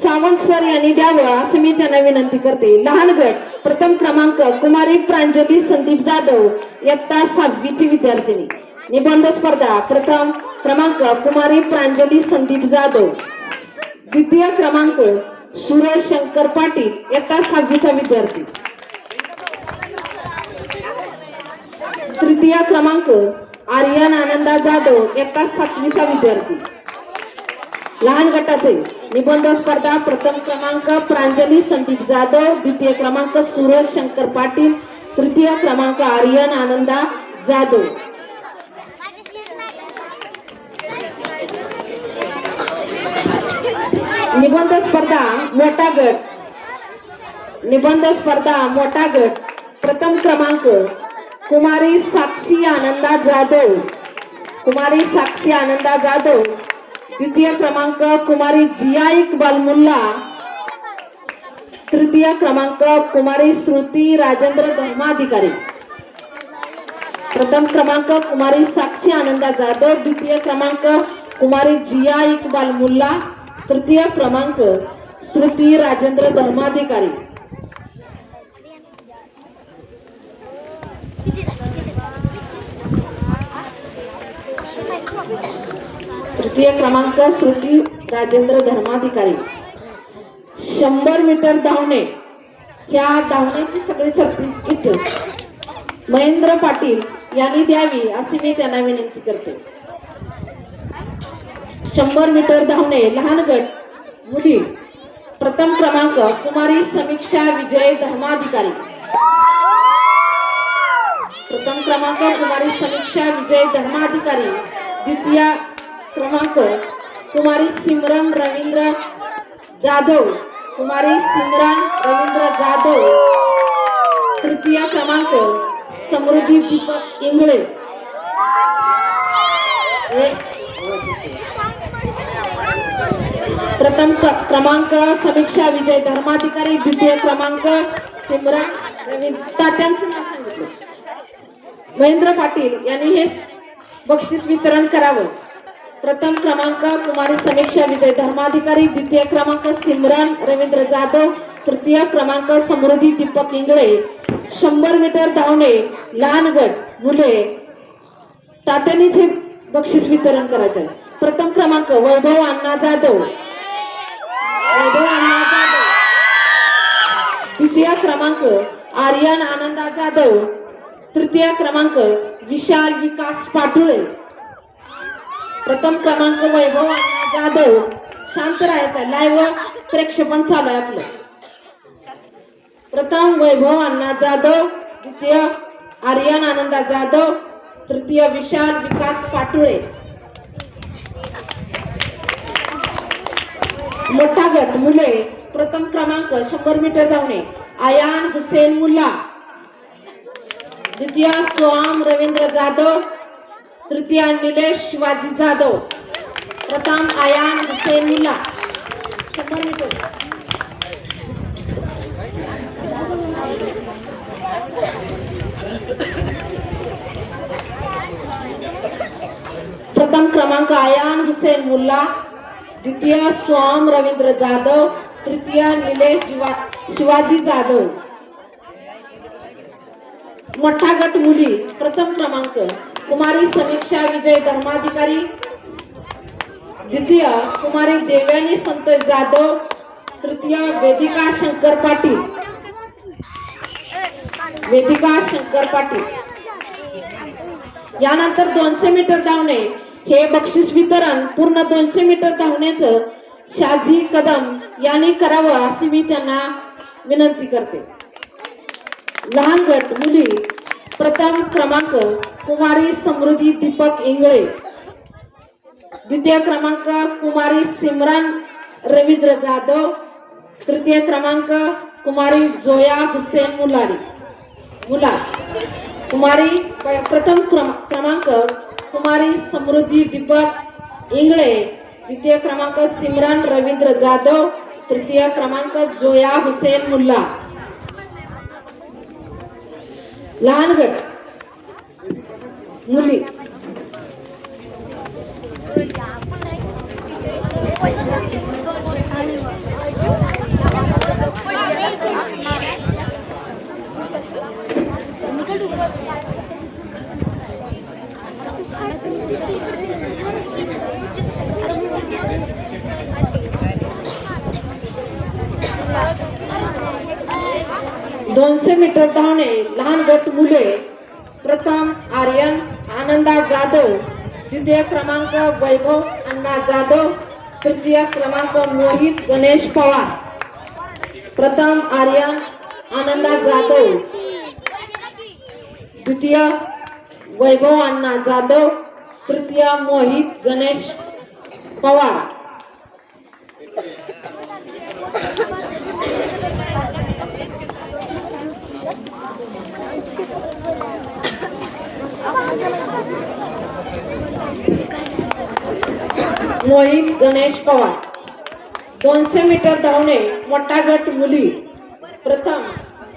सावंत सर यांनी द्यावं असे मी त्यांना विनंती करते. लहान गट प्रथम क्रमांक कुमारी प्रांजली संदीप जाधव, इयत्ता 6वी विद्यार्थिनी. निबंध स्पर्धा प्रथम क्रमांक कुमारी प्रांजली संदीप जाधव. द्वितीय क्रमांक सूरज शंकर पाटील, इयत्ता 6वी विद्यार्थी. तृतीय क्रमांक आर्यन आनंदा जाधव, इयत्ता 7वी विद्यार्थी. लहान गटाचे निबंध स्पर्धा प्रथम क्रमांक प्रांजली संदीप जाधव, द्वितीय क्रमांक सूरज शंकर पाटील, तृतीय क्रमांक आर्यन आनंदा जाधव. निबंध स्पर्धा मोठा गट निबंध स्पर्धा मोठा गट प्रथम क्रमांक कुमारी साक्षी आनंदा जाधव. कुमारी साक्षी आनंदा जाधव. द्वितीय क्रमांक कुमारी जिया इकबाल मुल्ला. तृतीय क्रमांक कुमारी श्रुती राजेंद्र धर्माधिकारी. प्रथम क्रमांक कुमारी साक्षी आनंदा जाधव, द्वितीय क्रमांक कुमारी जिया इकबाल मुल्ला, तृतीय क्रमांक श्रुती राजेंद्र धर्माधिकारी. तृतीय क्रमांक श्रुती राजेंद्र धर्माधिकारी. 100 मीटर धावणे ह्या धावण्याची सगळे सर्टिफिकेट महेंद्र पाटील यांनी द्यावी अशी मी त्यांना विनंती करते. 100 मीटर धावणे लहान गट मुली, प्रथम क्रमांक कुमारी समीक्षा विजय धर्माधिकारी. प्रथम क्रमांक कुमारी समीक्षा विजय धर्माधिकारी. द्वितीय क्रमांक कुमारी सिमरन रवींद्र जाधव. कुमारी सिमरन रवींद्र जाधव. तृतीय क्रमांक समृद्धी दीपक इंगळे. प्रथम क्रमांक समीक्षा विजय धर्माधिकारी. द्वितीय क्रमांक सिमरन रवींद्र. तात्यांचं नाव सांगितलं. महेंद्र पाटील यांनी हे बक्षीस वितरण करावं. प्रथम क्रमांक कुमारी समीक्षा विजय धर्माधिकारी. द्वितीय क्रमांक सिमरन रवींद्र जाधव. तृतीय क्रमांक समृद्धी दीपक इंगळे. 100 मीटर धावणे लहान गट मुले, तात्यांनीच हे बक्षीस वितरण करायचं. प्रथम क्रमांक वैभव अण्णा जाधव. वैभव अण्णा जाधव. द्वितीय क्रमांक आर्यन आनंदा जाधव. तृतीय क्रमांक विशाल विकास पाटुळे. प्रथम क्रमांक वैभव अण्णा जाधव. शांत राहायचं, लाईव्ह प्रेक्षेपण चालू आहे आपलं. प्रथम वैभव अण्णा जाधव. द्वितीय आर्यन आनंदा जाधव. तृतीय विशाल विकास पाटुळे. मोठा गट मुले, प्रथम क्रमांक 100 मीटर धावणे आयान हुसेन मुल्ला. द्वितीय सोहम रवींद्र जाधव. तृतीय निलेश शिवाजी जाधव. प्रथम आयान हुसेन मुल्ला. 100 मीटर. प्रथम क्रमांक आयान हुसेन मुल्ला. द्वितीय सोहम रवींद्र जाधव. तृतीय निलेश शिवाजी जाधव. मोठा गट मुली, प्रथम क्रमांक कुमारी समीक्षा विजय धर्माधिकारी. द्वितीय कुमारी देवयानी संतोष जाधव. तृतीय वेदिका शंकर पाटील. वेदिका शंकर पाटील. यानंतर 200 मीटर धावणे हे बक्षीस वितरण पूर्ण 200 मीटर धावण्याचं शाजी कदम यांनी करावं अशी मी त्यांना विनंती करते. लहान गट मुली, प्रथम क्रमांक कुमारी समृद्धी दीपक इंगळे. द्वितीय क्रमांक कुमारी सिमरन रवींद्र जाधव. तृतीय क्रमांक कुमारी जोया हुसेन मुला. कुमारी प्रथम क्रमांक कुमारी समृद्धी दीपक इंगळे. द्वितीय क्रमांक सिमरन रवींद्र जाधव. तृतीय क्रमांक जोया हुसेन मुल्ला. लहान गट मुली, दोनशे मीटर धावणे लहान गट मुले, प्रथम आर्यन आनंदा जाधव. द्वितीय क्रमांक वैभव अण्णा जाधव. तृतीय क्रमांक मोहित गणेश पवार. प्रथम आर्यन आनंदा जाधव. द्वितीय वैभव अण्णा जाधव. तृतीय मोहित गणेश पवार. मोहित गणेश पवार. 200 मीटर धावणे मोठा गट मुली, प्रथम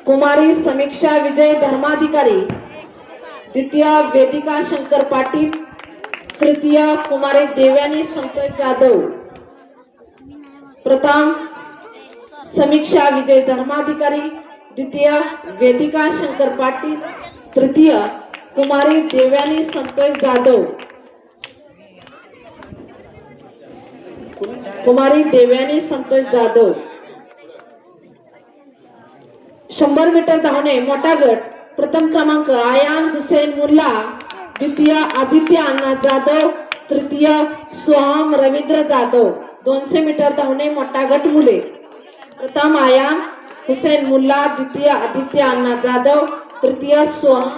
कुमारी समीक्षा विजय धर्माधिकारी. द्वितीय वेदिका शंकर पाटील. तृतीय कुमारी देवयानी संतोष जाधव. प्रथम समीक्षा विजय धर्माधिकारी. द्वितीय वेदिका शंकर पाटील. तृतीय कुमारी देवयानी संतोष जाधव. कुमारी देवयानी संतोष जाधव. 100 मीटर धावणे मोठा गट प्रथम क्रमांक आयान हुसेन मुल्ला, द्वितीय आदित्य अण्णा जाधव, तृतीय सोहम रवींद्र जाधव. 200 मीटर धावणे मोठा गट मुले. प्रथम आयान हुसेन मुल्ला, द्वितीय आदित्य अण्णा जाधव, तृतीय सोहम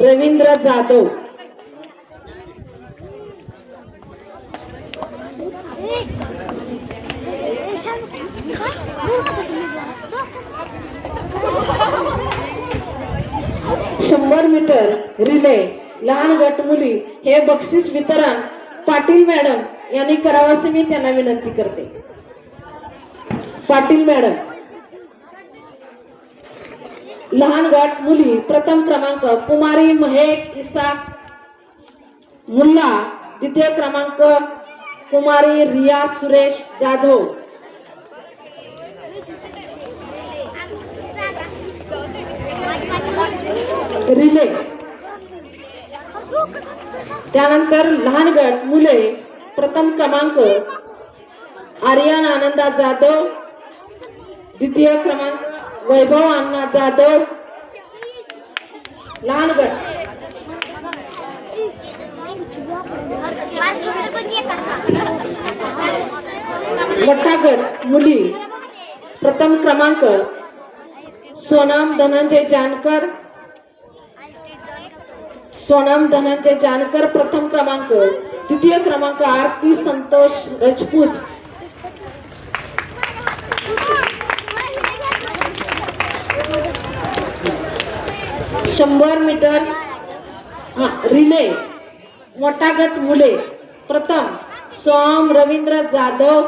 रवींद्र जाधव. शंभर मीटर रिले लहान गट मुली हे बक्षीस वितरण पाटील मॅडम यांनी करावं असे मी त्यांना विनंती करते. पाटील मॅडम. लहान गट मुली प्रथम क्रमांक कुमारी महेक इसाक मुल्ला, द्वितीय क्रमांक कुमारी रिया सुरेश जाधव. रिले. त्यानंतर लहान गट मुले प्रथम क्रमांक आर्यन आनंदा जाधव, द्वितीय क्रमांक वैभव अण्णा जाधव. लहान गट. मोठा गट मुली प्रथम क्रमांक सोनम धनंजय जानकर, सोनम धनंजय जानकर प्रथम क्रमांक, द्वितीय क्रमांक आरती संतोष राजपूत. शंभर मीटर रिले मोठा गट मुले प्रथम सोहम रवींद्र जाधव,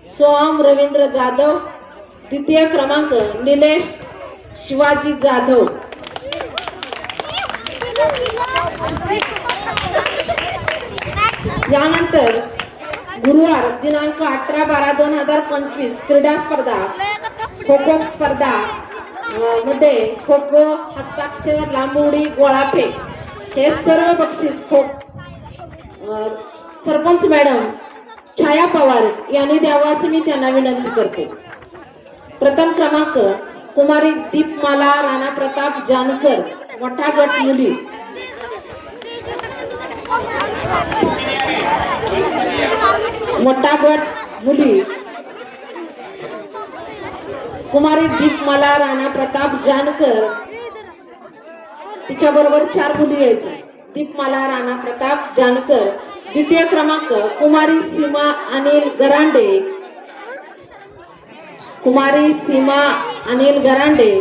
सोहम रवींद्र जाधव, द्वितीय क्रमांक निलेश शिवाजी जाधव. यानंतर गुरुवार दिनांक 18/12/2025 क्रीडा स्पर्धा खो खो स्पर्धा मध्ये खो खो, हस्ताक्षर, लांबउडी, गोळाफेक हे सर्व बक्षीस सरपंच मॅडम छाया पवार यांनी द्यावं असे मी त्यांना विनंती करते. प्रथम क्रमांक कुमारी दीपमाला राणा प्रताप जानकर मोठा गट मुली. मोठा गट मुली कुमारी दीपमाला राणा प्रताप जानकर, तिच्या बरोबर 4 मुली यायच्या. दीपमाला राणा प्रताप जानकर. द्वितीय क्रमांक कुमारी सीमा अनिल गरांडे, कुमारी सीमा अनिल गरांडे.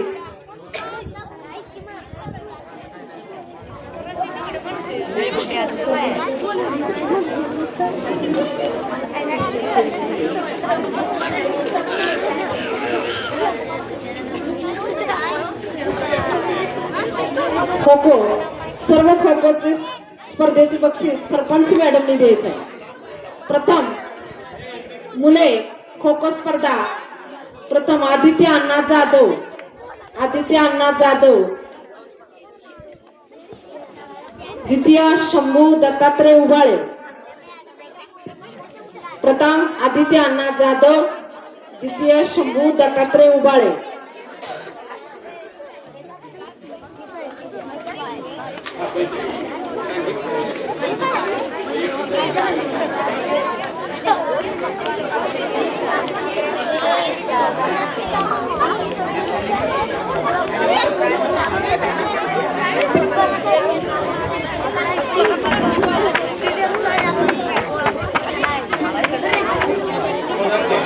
खो खो सर्व खो खोचे स्पर्धेचे बक्षीस सरपंच मॅडमने द्यायचं. प्रथम मुले खो खो स्पर्धा प्रथम आदित्य अण्णा जाधव, आदित्य अण्णा जाधव, द्वितीय शंभू दत्तात्रय उबाळे. प्रथम आदित्य अण्णा जाधव, द्वितीय शंभू दत्तात्रय उबाळे.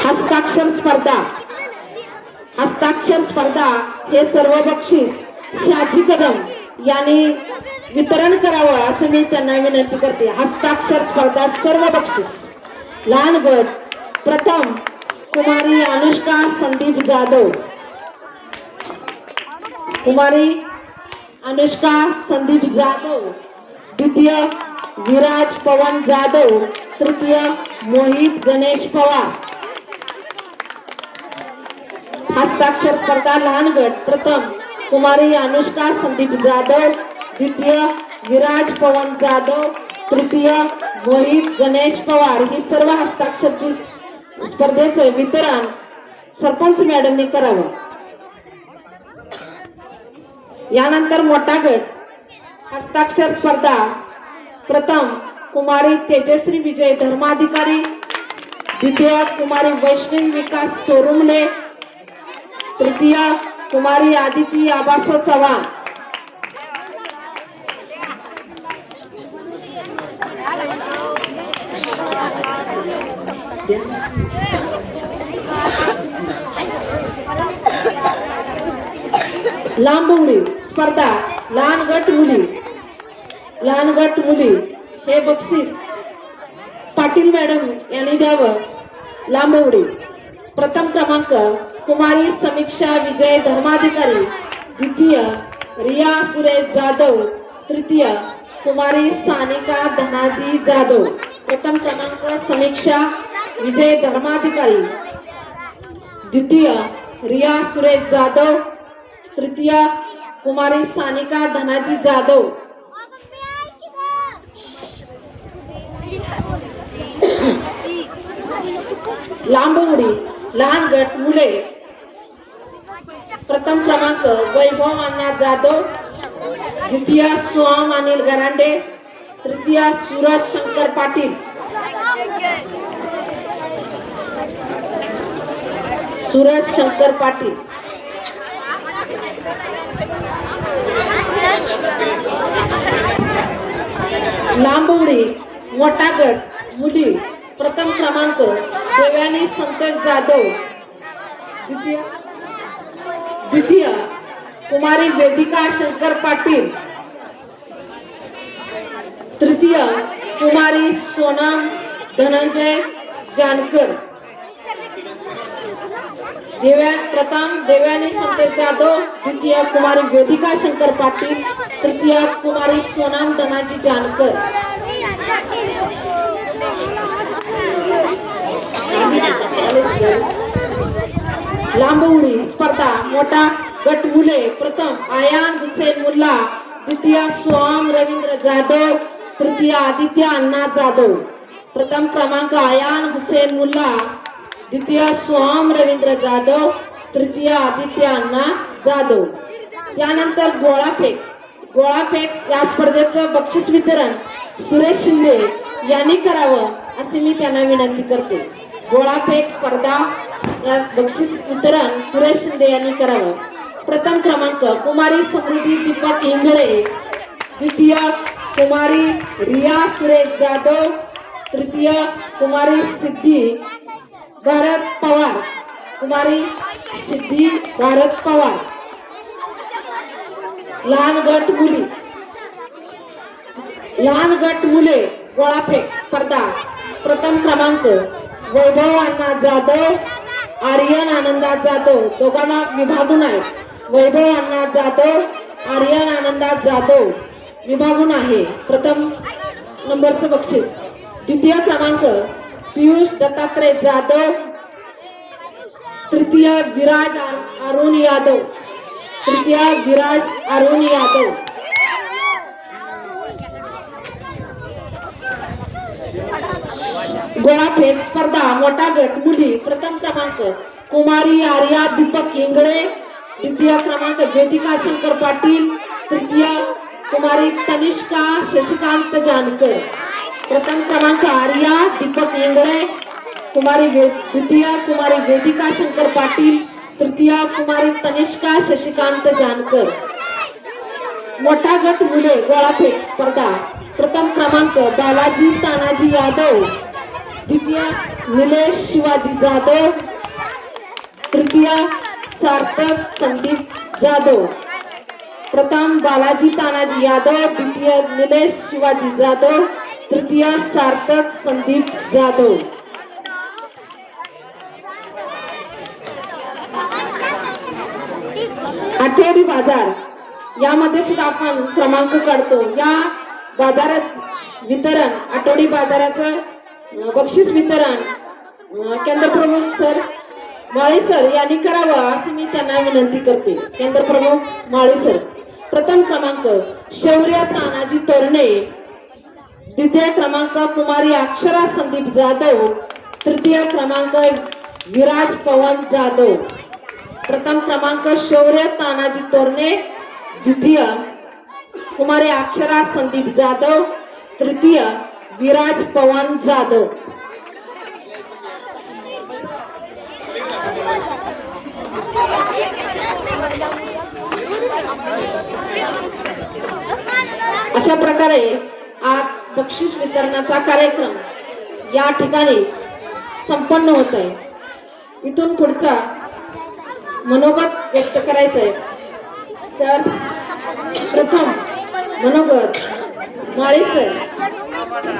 हस्ताक्षर स्पर्धा, हस्ताक्षर स्पर्धा हे सर्व बक्षीस शाजी कदम यांनी वितरण करावं असं मी त्यांना विनंती करते. हस्ताक्षर स्पर्धा सर्व बक्षीस. लहान गट प्रथम कुमारी अनुष्का संदीप जाधव, कुमारी अनुष्का संदीप जाधव, द्वितीय विराज पवन जाधव, तृतीय मोहित गणेश पवार. हस्ताक्षर स्पर्धा लहान गट प्रथम कुमारी अनुष्का संदीप जाधव, द्वितीय विराज पवन जाधव, तृतीय मोहित गणेश पवार. ही सर्व हस्ताक्षरची स्पर्धेचे वितरण सरपंच मॅडमने करावं. यानंतर मोठा गट हस्ताक्षर स्पर्धा प्रथम कुमारी तेजश्री विजय धर्माधिकारी, द्वितीय कुमारी वैष्णवी विकास चोरुमले, तृतीय कुमारी आदिती आबासो चव्हाण। लांब उडी स्पर्धा लहान गट मुली हे बक्षीस पाटील मॅडम यांनी द्यावं। लांब उडी प्रथम क्रमांक कुमारी समीक्षा विजय धर्माधिकारी, द्वितीय रिया सुरेश जाधव, तृतीय कुमारी सानिका धनाजी जाधव। प्रथम क्रमांक समीक्षा विजय धर्माधिकारी, द्वितीय रिया सुरेश जाधव, तृतीय कुमारी सानिका धनाजी जाधव। लांब उडी लहान गट मुले प्रथम क्रमांक वैभव अण्णा जाधव, द्वितीय सोहम अनिल गरांडे, तृतीय सूरज शंकर पाटील। लांब उडी मोठा गट मुली प्रथम क्रमांक देवयानी संतोष जाधव, द्वितीय कुमारी वेदिका शंकर पाटील, तृतीय कुमारी सोनम धनंजय जानकर। प्रथम देवयानी संतोष जाधव, द्वितीय कुमारी वेदिका शंकर पाटील, तृतीय कुमारी सोनम धनाजी जानकर। लांब उडी स्पर्धा मोठा गट मुले प्रथम आयान हुसेन मुल्ला, द्वितीय सोहम रवींद्र जाधव, तृतीय आदित्य अण्णा जाधव। प्रथम क्रमांक आयान हुसेन मुल्ला, द्वितीय सोहम रवींद्र जाधव, तृतीय आदित्य अण्णा जाधव। यानंतर गोळाफेक या स्पर्धेचं बक्षीस वितरण सुरेश शिंदे यांनी करावं असे मी त्यांना विनंती करते। गोळाफेक स्पर्धा या बक्षीस वितरण सुरेश शिंदे यांनी करावं। प्रथम क्रमांक कुमारी समृद्धी दीपक इंगळे, द्वितीय कुमारी रिया सुरेश जाधव, तृतीय कुमारी सिद्धी भारत पवार, लहान गट मुले गोळाफेक स्पर्धा प्रथम क्रमांक वैभव अण्णा जाधव, आर्यन आनंदा जाधव, दोघांना विभागून आहे। वैभव अण्णा जाधव, आर्यन आनंदा जाधव विभागून आहे प्रथम नंबरचं बक्षीस। द्वितीय क्रमांक पियुष दत्तात्रय जाधव, तृतीय विराज अरुण यादव, गोळाफेक स्पर्धा मोठा गट मुली प्रथम क्रमांक कुमारी आर्या दीपक इंगळे, द्वितीय क्रमांक वेदिका शंकर पाटील, तृतीय कुमारी तनिष्का शशिकांत जानकर। प्रथम क्रमांक आर्या दीपक इंगळे, द्वितीय कुमारी वेदिका शंकर पाटील, तृतीय कुमारी तनिष्का शशिकांत जानकर। मोठा गट मुले गोळाफेक स्पर्धा प्रथम क्रमांक बालाजी तानाजी यादव, द्वितीय निलेश शिवाजी जाधव, तृतीय सार्थक संदीप जाधव। प्रथम बालाजी तानाजी यादव, द्वितीय निलेश शिवाजी जाधव, तृतीय सार्थक संदीप जाधव। आठवडी बाजार यामध्ये सुद्धा आपण क्रमांक काढतो। या बाजारात वितरण आठवडी बाजाराचं बक्षीस वितरण केंद्र प्रमुख सर माळी सर यांनी करावं असे मी त्यांना विनंती करते। केंद्र प्रमुख माळी सर। प्रथम क्रमांक शौर्य तानाजी तोरणे, द्वितीय क्रमांक कुमारी अक्षरा संदीप जाधव, तृतीय क्रमांक विराज पवन जाधव। प्रथम क्रमांक शौर्य तानाजी तोरणे, द्वितीय कुमारी अक्षरा संदीप जाधव, तृतीय विराज पवन जाधव. अशा प्रकारे आज बक्षीस वितरणाचा कार्यक्रम या ठिकाणी संपन्न होत आहे. इथून पुढचा मनोगत व्यक्त करायचं आहे. तर प्रथम मनोगत माळी सर,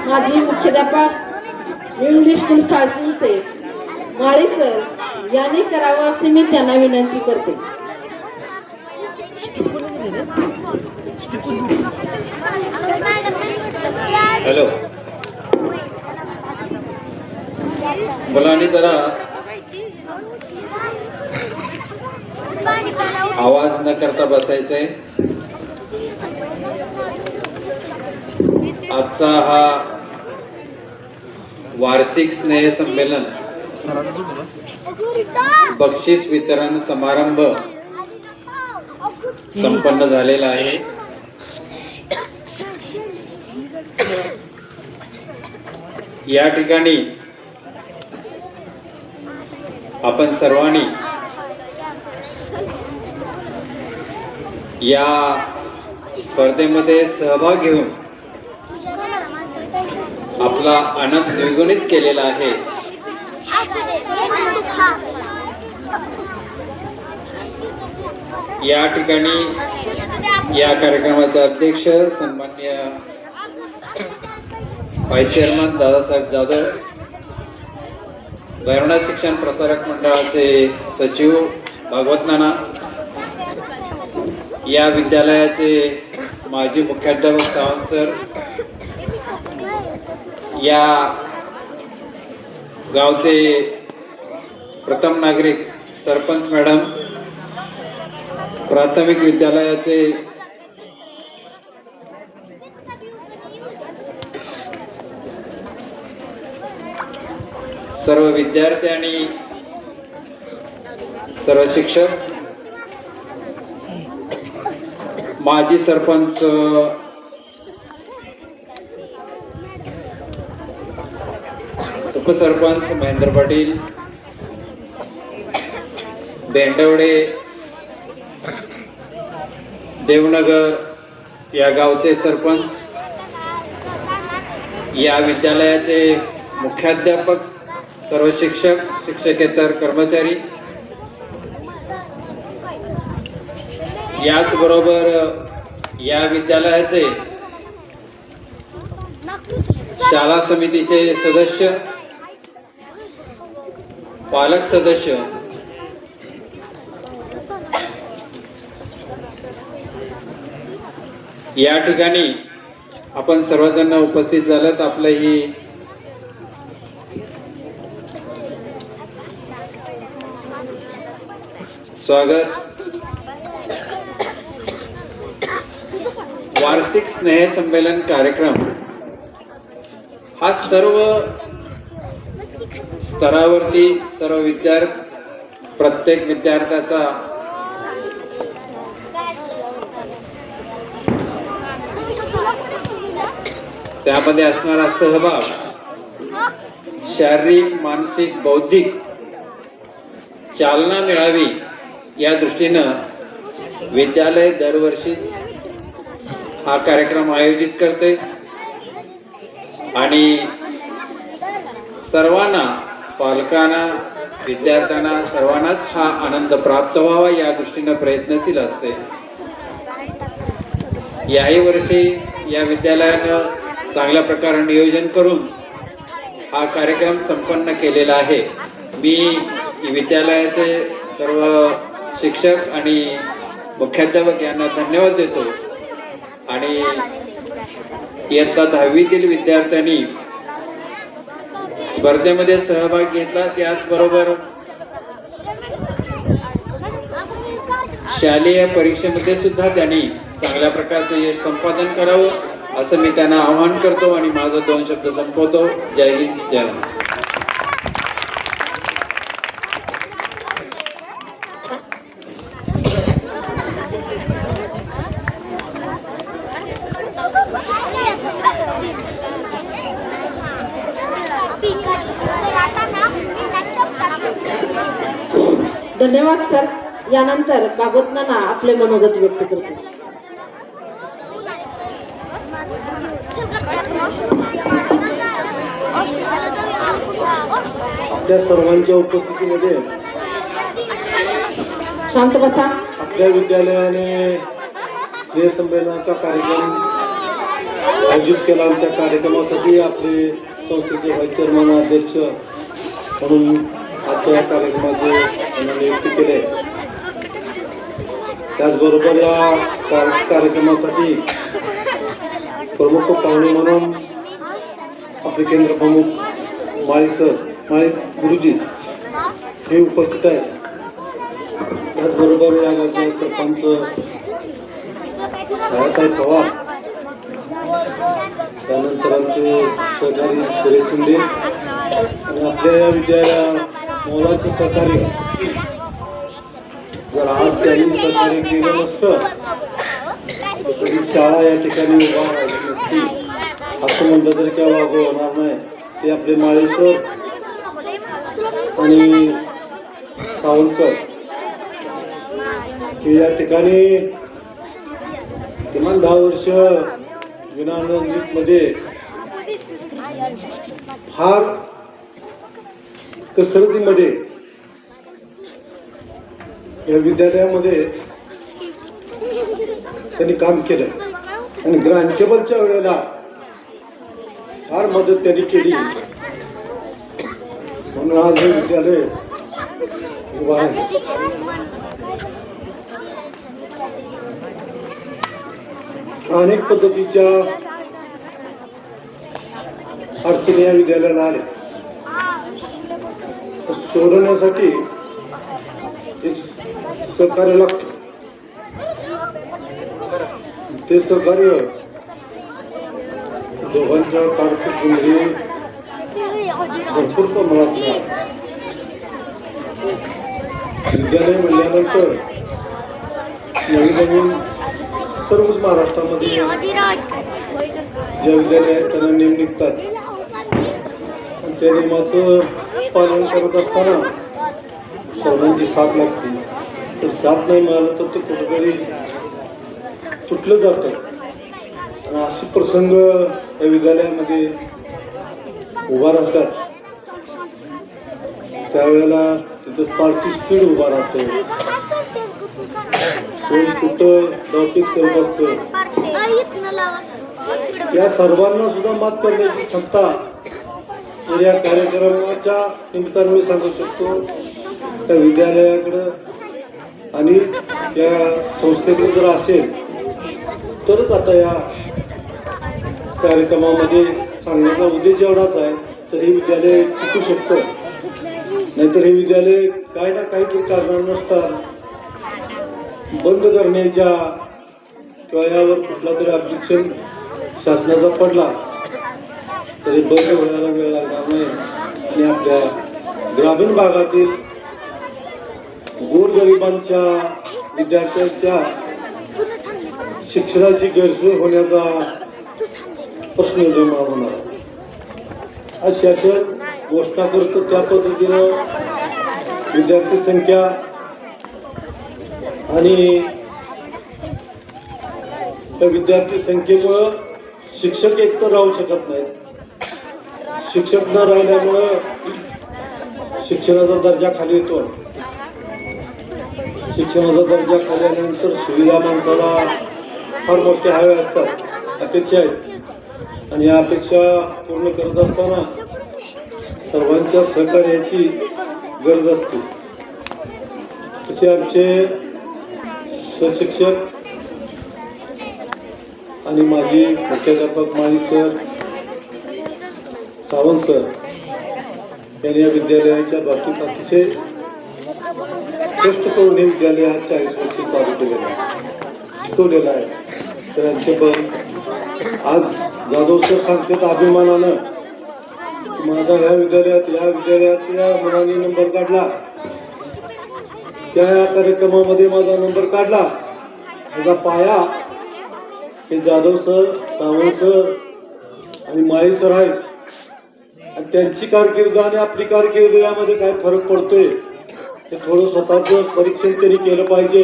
माजी मुख्याध्यापक इंग्लिश स्कूल सासूंचे माळी सर यांनी करावं असे मी त्यांना विनंती करते. हॅलो, मुलांनी जरा आवाज न करता बसायचंय. आजचा हा वार्षिक स्नेह संमेलन बक्षीस वितरण समारंभ संपन्न झालेला आहे. या ठिकाणी आपण सर्वांनी या स्पर्धेमध्ये सहभाग घेऊन आपला आनंद द्विगुणित केलेला आहे. या ठिकाणी या कार्यक्रमाचे अध्यक्ष सन्माननीय व्हाईस चेअरमन दादासाहेब जाधव, भैरवनाथ शिक्षण प्रसारक मंडळाचे सचिव भागवत नाना, या विद्यालयाचे माजी मुख्याध्यापक सावंत सर, या गावचे प्रथम नागरिक सरपंच मॅडम, प्राथमिक विद्यालयाचे सर्व विद्यार्थी आणि सर्व शिक्षक, माजी सरपंच उपसरपंच महेंद्र पाटील, बेंडवडे, देवनगर या गावचे सरपंच, या विद्यालयाचे मुख्याध्यापक, सर्व शिक्षक, शिक्षकेतर कर्मचारी, याचबरोबर या विद्यालयाचे शाळा समितीचे सदस्य, पालक सदस्य, या ठिकाणी आपण सर्वजण उपस्थित झालात. आपलंही स्वागत. वार्षिक स्नेह संमेलन कार्यक्रम हा सर्व स्तरावरती सर्व प्रत्येक विद्यार्थ्याचा त्यामध्ये असणारा सहभाग शारीरिक, मानसिक, बौद्धिक चालना मिळावी या दृष्टीनं विद्यालय दरवर्षीच हा कार्यक्रम आयोजित करते आणि सर्वांना, पालकांना, विद्यार्थ्यांना सर्वांनाच हा आनंद प्राप्त व्हावा या दृष्टीनं प्रयत्नशील असते. याही वर्षी या विद्यालयानं चांगल्या प्रकारे नियोजन करून हा कार्यक्रम संपन्न केलेला आहे. मी विद्यालयाचे सर्व शिक्षक आणि मुख्याध्यापक यांना धन्यवाद देतो आणि इयत्ता 10वीतील विद्यार्थ्यांनी स्पर्धेमध्ये सहभाग घेतला. त्याचबरोबर शालेय परीक्षेमध्ये सुद्धा त्यांनी चांगल्या प्रकारचं यश संपादन करावं असं मी त्यांना आवाहन करतो आणि माझं 2 शब्द संपवतो. जय हिंद, जय महाराष्ट्र. धन्यवाद सर. यानंतर भागवत नाना आपले मनोगत व्यक्त करतील. आपल्या सर्वांच्या उपस्थितीमध्ये शांत बसा. आपल्या विद्यालयाने स्नेहसंमेलनाचा कार्यक्रम आयोजित केला. त्या कार्यक्रमासाठी आपले संस्थेचे व्हाईस चेअरमन अध्यक्ष म्हणून आजच्या या कार्यक्रमाचे नियुक्ती केले. त्याचबरोबर या कार्यक्रमासाठी प्रमुख पाहुणे म्हणून आपले केंद्र प्रमुख माळी गुरुजी हे उपस्थित आहेत. त्याचबरोबर या गावचे सरपंच छायाताई पवार, त्यानंतर आमचे सहकारी सुरेश शिंदे आणि आपल्या या विद्यालया मोलाचे सहकार्य. जर आज त्यांनी सहकार्य केलं नसतं तरी शाळा या ठिकाणी उभा राहिली नसती असं म्हटलं तरी काय वागं होणार नाही. ते आपले माळी सर आणि सावंत सर हे या ठिकाणी किमान 10 वर्ष विनानंदीमध्ये फार कसरतीमध्ये या विद्यालयामध्ये त्यांनी काम केलं आणि ग्रांड टेबलच्या वेळेला फार मदत त्यांनी केली. म्हणून आज हे विद्यालय उभं आहे. अनेक पद्धतीच्या अडचणी या विद्यालयाला आल्या. सोडवण्यासाठी एक सहकार्य लागतं. ते सहकार्य दोघांच्या कारकिर्दीमध्ये भरपूर प्रमाणात मिळालं. विद्यालय म्हणल्यानंतर नवीन नवीन सर्वच महाराष्ट्रामध्ये ज्या विद्यालय आहेत त्यांना नेम निघतात. त्या नियमाचं पालन करत असताना सर्वांची साथ लागते. तर साथ नाही मिळालं तर ते कुठेतरी तुटलं जातं. आणि असे प्रसंग या विद्यालयामध्ये उभा राहतात. त्यावेळेला तिथं पार्टी स्पीड उभा राहतो. कोण कुठं डॉकीच करत असतं. या सर्वांना सुद्धा मात करण्याची क्षमता तर या कार्यक्रमाच्या निमित्ताने मी सांगू शकतो. त्या विद्यालयाकडं आणि त्या संस्थेकडे जर असेल तरच आता या कार्यक्रमामध्ये सांगण्याचा उद्देश एवढाच आहे. तर हे विद्यालय टिकू शकतं. नाहीतर हे विद्यालय काही ना काहीतरी कारणानुसार बंद करण्याच्या किंवा यावर कुठला तरी ऑब्जेक्शन शासनाचा पडला तरी बंद होण्याला वेळ लागणार नाही. आणि आपल्या ग्रामीण भागातील गोरगरिबांच्या विद्यार्थ्यांच्या शिक्षणाची गैरसोय होण्याचा प्रश्न निर्माण होणार. आज शासन घोषणा करतो त्या पद्धतीनं विद्यार्थी संख्या आणि त्या विद्यार्थी संख्येमुळं शिक्षक एकतर राहू शकत नाहीत. शिक्षक न राहिल्यामुळं शिक्षणाचा दर्जा खाली येतो. शिक्षणाचा दर्जा खाली आल्यानंतर सुविधा माणसाला फार मोठ्या हव्या असतात, अपेक्षा आहेत. आणि या अपेक्षा पूर्ण करत असताना सर्वांच्या सहकार्याची गरज असते. तसे आमचे सहशिक्षक आणि माजी मुख्याध्यापक माळी सर, सावंत सर यांनी या विद्यालयाच्या बाबतीत अतिशय कष्ट करून हे विद्यालय 40 वर्ष चालू केलेलं आहे, शिकवलेलं आहे. तर यांचे पण आज जाधव सर सांगतात अभिमानानं माझा या विद्यालयात या मुलांनी नंबर काढला, त्या कार्यक्रमामध्ये माझा नंबर काढला. माझा पाया हे जाधव सर, सावंत सर आणि माळी सर आहेत. आणि त्यांची कारकीर्द आणि आपली कारकीर्द यामध्ये काय फरक पडतोय ते थोडं स्वतःचं परीक्षण तरी केलं पाहिजे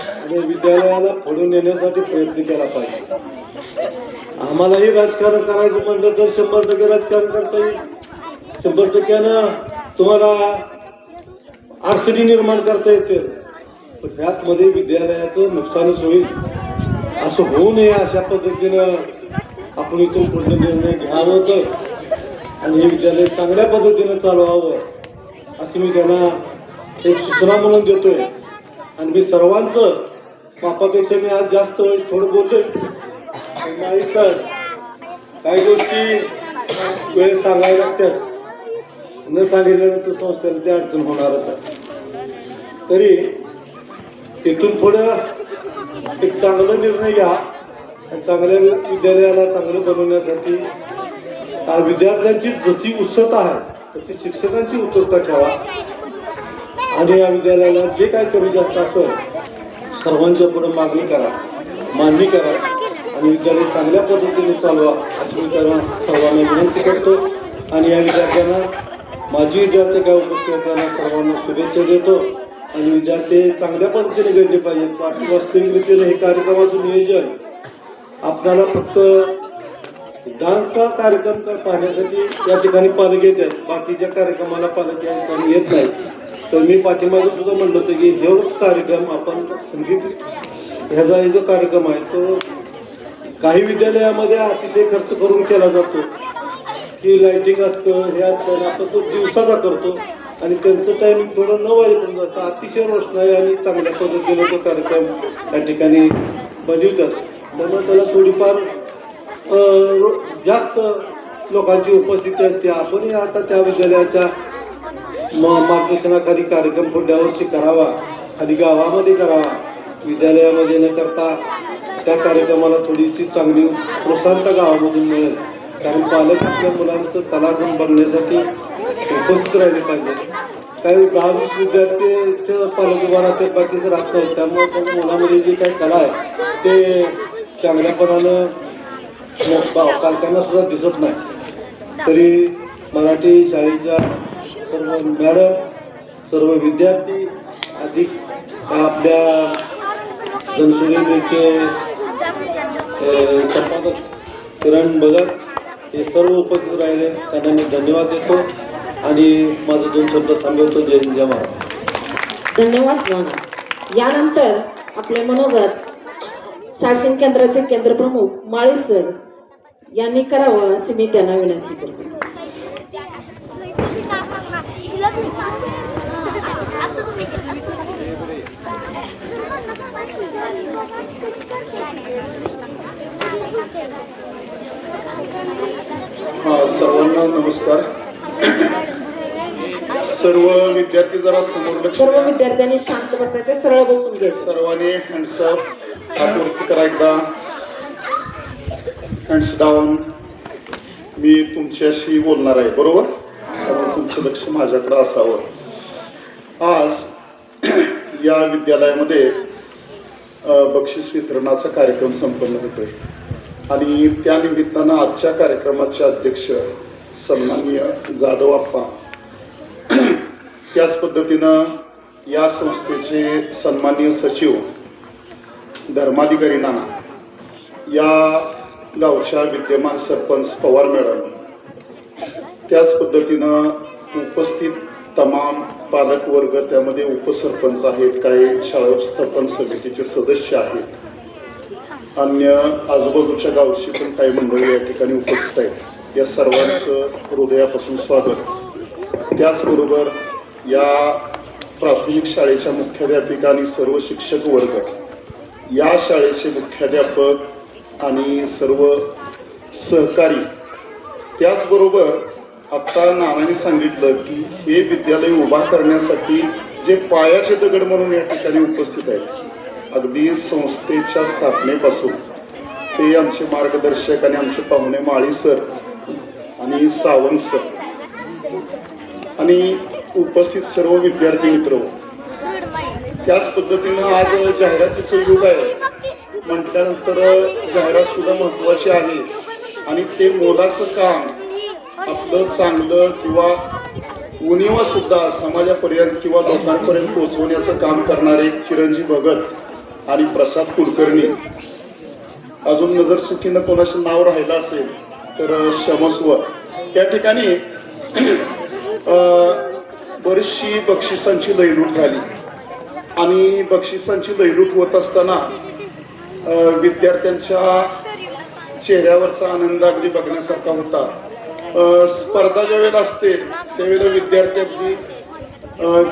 आणि विद्यालयाला पुढे नेण्यासाठी प्रयत्न केला पाहिजे. आम्हालाही राजकारण करायचं म्हणलं तर 100% राजकारण करता येईल. 100%नं तुम्हाला अडचणी निर्माण करता येते, पण त्यातमध्ये विद्यालयाचं नुकसानच होईल. असं होऊ नये अशा पद्धतीनं आपण इथून पुढे निर्णय घ्यावं आणि हे विद्यालय चांगल्या पद्धतीनं चालवावं असं मी त्यांना एक सूचना म्हणून देतोय. आणि मी सर्वांचं मापापेक्षा मी आज जास्त वेळेस थोडं बोलतोय, नाही तर काही गोष्टी वेळ सांगायला लागतात, न सांगितल्यानंतर संस्थेला ते अडचण होणारच आहे. तरी इथून पुढं एक चांगला निर्णय घ्या आणि चांगल्या विद्यालयाला चांगलं बनवण्यासाठी विद्यार्थ्यांची जशी उत्सुकता आहे तशी शिक्षकांची उत्सुकता ठेवा आणि या विद्यालयाला जे काय कमी जास्त असेल सर्वांच्या पुढे मागणी करा, मांडणी करा आणि विद्यालय चांगल्या पद्धतीने चालवा अशी मी त्यांना सर्वांना विनंती करतो. आणि या विद्यार्थ्यांना माझी विद्यार्थी काय उपस्थित त्यांना सर्वांना शुभेच्छा देतो. आणि विद्यार्थी चांगल्या पद्धतीने घडले पाहिजेत. वास्तविकरित्याने हे कार्यक्रमाचं नियोजन आपल्याला फक्त डान्सचा कार्यक्रम पाहण्यासाठी या ठिकाणी पालक येत आहेत, बाकीच्या कार्यक्रमाला पालक या ठिकाणी येत नाहीत. तर मी पाठीमागे सुद्धा म्हणलं होतं की हेच कार्यक्रम आपण संगीत ह्याचा जो कार्यक्रम आहे तो काही विद्यालयामध्ये अतिशय खर्च करून केला जातो की लाइटिंग असतं, हे असतं, आपण तो दिवसाचा करतो आणि त्यांचं टायमिंग थोडं 9 वाजेपर्यंत असतं. अतिशय रोषणाई आणि चांगल्या पद्धतीने तो कार्यक्रम या ठिकाणी बनवतात. त्यामुळे त्याला थोडीफार जास्त लोकांची उपस्थिती असते. आपणही आता त्या विद्यालयाच्या मार्गदर्शनाखाली कार्यक्रम पुढल्या वर्षी करावा, खाली गावामध्ये करावा, विद्यालयामध्ये न करता त्या कार्यक्रमाला थोडीशी चांगली प्रोत्साहनता गावामधून मिळेल. कारण पालक आपल्या मुलांचं कलागुण बघण्यासाठी उपस्थित राहिले पाहिजे. काही 10-20 विद्यार्थ्यांच्या पालक उभा राहतात, बाकीचं राहत नाहीत. त्यामुळे त्या मुलामध्ये जी काही कला आहे ते चांगल्यापणानं पालकांना सुद्धा दिसत नाही. तरी मराठी शाळेच्या सर्व मॅडम, सर्व विद्यार्थी, अधिक आपल्या जनसुरीचे संपादक किरण भगत हे सर्व उपस्थित राहिले, त्यांना मी धन्यवाद देतो आणि माझं 2 शब्द थांबवतो. जय हिंद, जय महाराष्ट्र. धन्यवाद नाना. यानंतर आपले मनोगत शासन केंद्राचे केंद्रप्रमुख माळी सर यांनी करावं अशी मी त्यांना विनंती करते. सर्वांना नमस्कार. सर्व विद्यार्थी जरा समोर लक्ष सर्व द्या. विद्यार्थ्यांनी शांत बसायचे, सरळ बसून घ्यायचं. सर्वांनी हँड्सअप, हात वरती करा एकदा, हँड्स डाऊन. मी तुमच्याशी बोलणार आहे, बरोबर? त्यामुळे तुमचं लक्ष माझ्याकडे असावं. आज या विद्यालयामध्ये बक्षीस वितरणाचा कार्यक्रम संपन्न होतोय आणि त्या निमित्तानं आजच्या कार्यक्रमाचे अध्यक्ष सन्माननीय जाधव आप्पा, त्याच पद्धतीनं या संस्थेचे सन्माननीय सचिव धर्माधिकारी नाना, या गावच्या विद्यमान सरपंच पवार मॅडम, त्याच पद्धतीनं उपस्थित तमाम पालक वर्ग, त्यामध्ये उपसरपंच आहेत, काही शाळा व्यवस्थापन समितीचे सदस्य आहेत, अन्य आजूबाजूच्या गावची पण काही मंडळी या ठिकाणी उपस्थित आहेत. या सर्वांचं हृदयापासून स्वागत. त्याचबरोबर या प्राथमिक शाळेच्या मुख्याध्यापिका आणि सर्व शिक्षक वर्ग, या शाळेचे मुख्याध्यापक आणि सर्व सहकारी, त्याचबरोबर आत्ता नानांनी सांगितलं की हे विद्यालय उभा करण्यासाठी जे पायाचे दगड म्हणून या ठिकाणी उपस्थित आहेत, अगदी संस्थेच्या स्थापनेपासून ते आमचे मार्गदर्शक आणि आमचे पाहुणे माळी सर आणि सावंत सर आणि उपस्थित सर्व विद्यार्थी मित्र. त्याच पद्धतीनं आज जाहिरातीचं युग आहे म्हटल्यानंतर जाहिरात सुद्धा महत्त्वाची आहे आणि ते मोलाचं काम आपलं चांगलं किंवा उणिवा सुद्धा समाजापर्यंत किंवा लोकांपर्यंत पोहोचवण्याचं काम करणारे किरणजी भगत आणि प्रसाद कुलकर्णी, अजून नजर चुकीनं कोणाचं नाव राहिलं असेल तर क्षमस्व, या ठिकाणी बरीचशी बक्षिसांची लयलूट झाली आणि बक्षिसांची लयलूट होत असताना विद्यार्थ्यांच्या चेहऱ्यावरचा आनंद अगदी बघण्यासारखा होता. स्पर्धा ज्यावेळेला असते त्यावेळेला विद्यार्थ्यांनी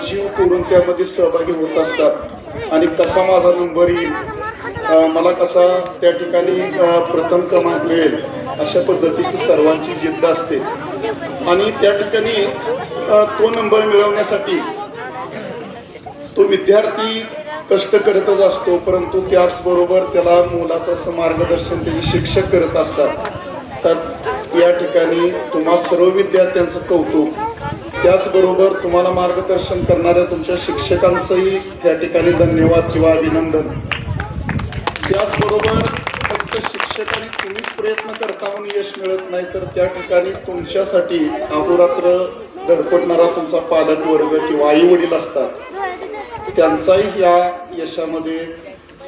जीव तोडून त्यामध्ये सहभागी होत असतात आणि कसा माझा नंबर येईल, मला कसा त्या ठिकाणी प्रथम क्रमांक मिळेल, अशा पद्धतीची सर्वांची जिद्द असते आणि त्या ठिकाणी तो नंबर मिळवण्यासाठी तो विद्यार्थी कष्ट करतच असतो, परंतु त्याचबरोबर त्याला मोलाचं असं मार्गदर्शन त्याचे शिक्षक करत असतात. तर या ठिकाणी तुम्हा सर्व विद्यार्थ्यांचं कौतुक, त्याचबरोबर तुम्हाला मार्गदर्शन करणाऱ्या तुमच्या शिक्षकांचंही त्या ठिकाणी धन्यवाद किंवा अभिनंदन. त्याचबरोबर फक्त शिक्षक आणि तुम्हीच प्रयत्न करता म्हणून यश मिळत नाही, तर त्या ठिकाणी तुमच्यासाठी अहोरात्र धडपडणारा तुमचा पालक वर्ग किंवा आई वडील असतात, त्यांचाही या यशामध्ये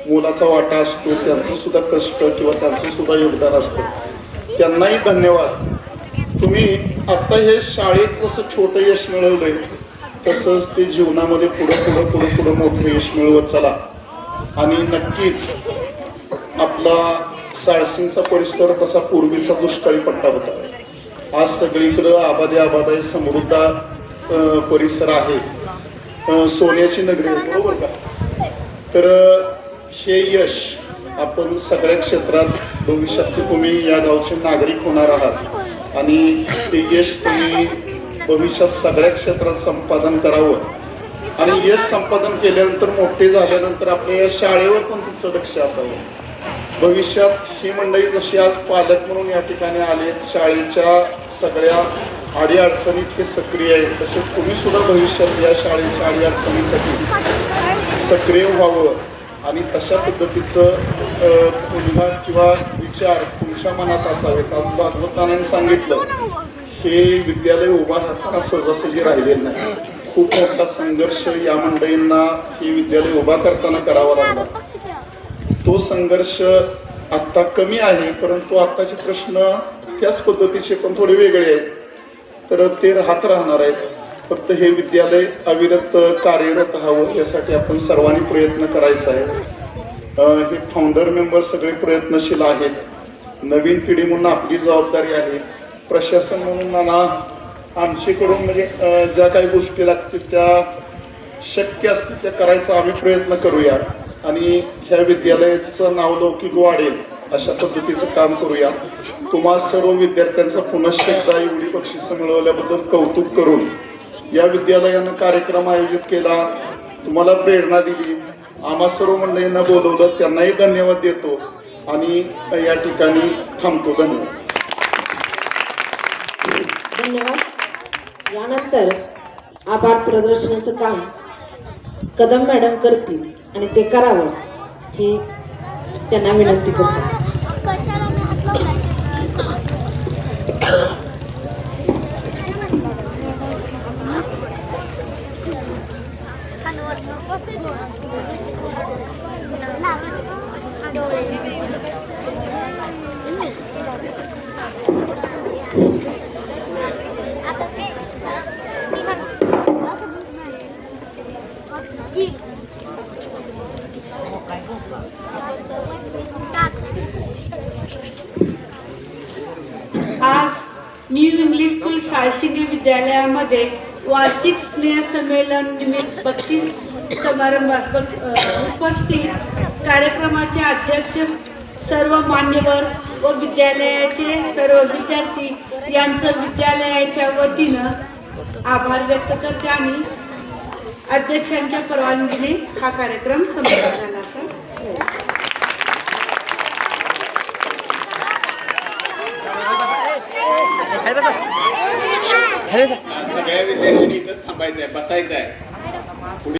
मोलाचा वाटा असतो, त्यांचं सुद्धा कष्ट किंवा त्यांचं सुद्धा योगदान असतं. त्यांनाही धन्यवाद. तुम्ही आता हे शाळेत जसं छोटं यश मिळवलंय तसंच ते जीवनामध्ये पुढं मोठं यश मिळवत चला आणि नक्कीच आपला साळसिंगचा परिसर तसा पूर्वीचा दुष्काळी पट्टा होता. आज सगळीकडं आबादे समृद्ध परिसर आहे, सोन्याची नगरी आहे, बरोबर का? तर हे यश आपण सगळ्या क्षेत्रात भविष्यात तुम्ही या गावचे नागरिक होणार आहात आणि ते यश तुम्ही भविष्यात सगळ्या क्षेत्रात संपादन करावं आणि यश संपादन केल्यानंतर मोठे झाल्यानंतर आपल्या या शाळेवर पण तुमचं लक्ष असावं. भविष्यात ही मंडळी जशी आज पालक म्हणून या ठिकाणी आले, शाळेच्या सगळ्या अडीअडचणीत ते सक्रिय आहेत, तसे तुम्ही सुद्धा भविष्यात या शाळेच्या अडीअडचणीसाठी सक्रिय व्हावं आणि तशा पद्धतीचं भूमिका किंवा विचार तुमच्या मनात असावेत. आज भागवतांनी सांगितलं हे विद्यालय उभा राहताना सहजासहजी राहिलेलं नाही. खूप मोठा संघर्ष या मंडळींना हे विद्यालय उभा करताना करावा लागला. तो संघर्ष आत्ता कमी आहे, परंतु आत्ताचे प्रश्न त्याच पद्धतीचे पण थोडे वेगळे आहेत, तर ते राहणार आहेत. फक्त हे विद्यालय अविरत कार्यरत राहावं यासाठी आपण सर्वांनी प्रयत्न करायचा आहे. हे फाउंडर मेंबर सगळे प्रयत्नशील आहेत. नवीन पिढी म्हणून आपली जबाबदारी आहे. प्रशासन म्हणून आमच्याकडून म्हणजे ज्या काही गोष्टी लागतील त्या शक्य असतील त्या करायचा आम्ही प्रयत्न करूया आणि ह्या विद्यालयाचं नावलौकिक वाढेल अशा पद्धतीचं काम करूया. तुम्हा सर्व विद्यार्थ्यांचा पुनश्च एकदा एवढी बक्षिसं मिळवल्याबद्दल कौतुक करून या विद्यालयानं कार्यक्रम आयोजित केला, तुम्हाला प्रेरणा दिली, आम्हा सर्व मंडळींना बोलवलं, त्यांनाही धन्यवाद देतो आणि या ठिकाणी थांबतो. धन्यवाद. यानंतर आभार प्रदर्शनाचं काम कदम मॅडम करतील आणि ते करावं ही त्यांना विनंती करतो. आज न्यू इंग्लिश स्कूल साळशिंगे विद्यालयामध्ये वार्षिक स्नेहसंमेलन निमित्त बक्षीस समारंभात उपस्थित कार्यक्रमाचे अध्यक्ष सर्व मान्यवर व विद्यालयाचे सर्व विद्यार्थी यांचं विद्यालयाच्या वतीनं आभार व्यक्त करते आणि अध्यक्षांच्या परवानगीने हा कार्यक्रम संपन्न झाला असा. सगळ्या विद्यार्थ्यांनी इथंच थांबायचं आहे, बसायचं आहे.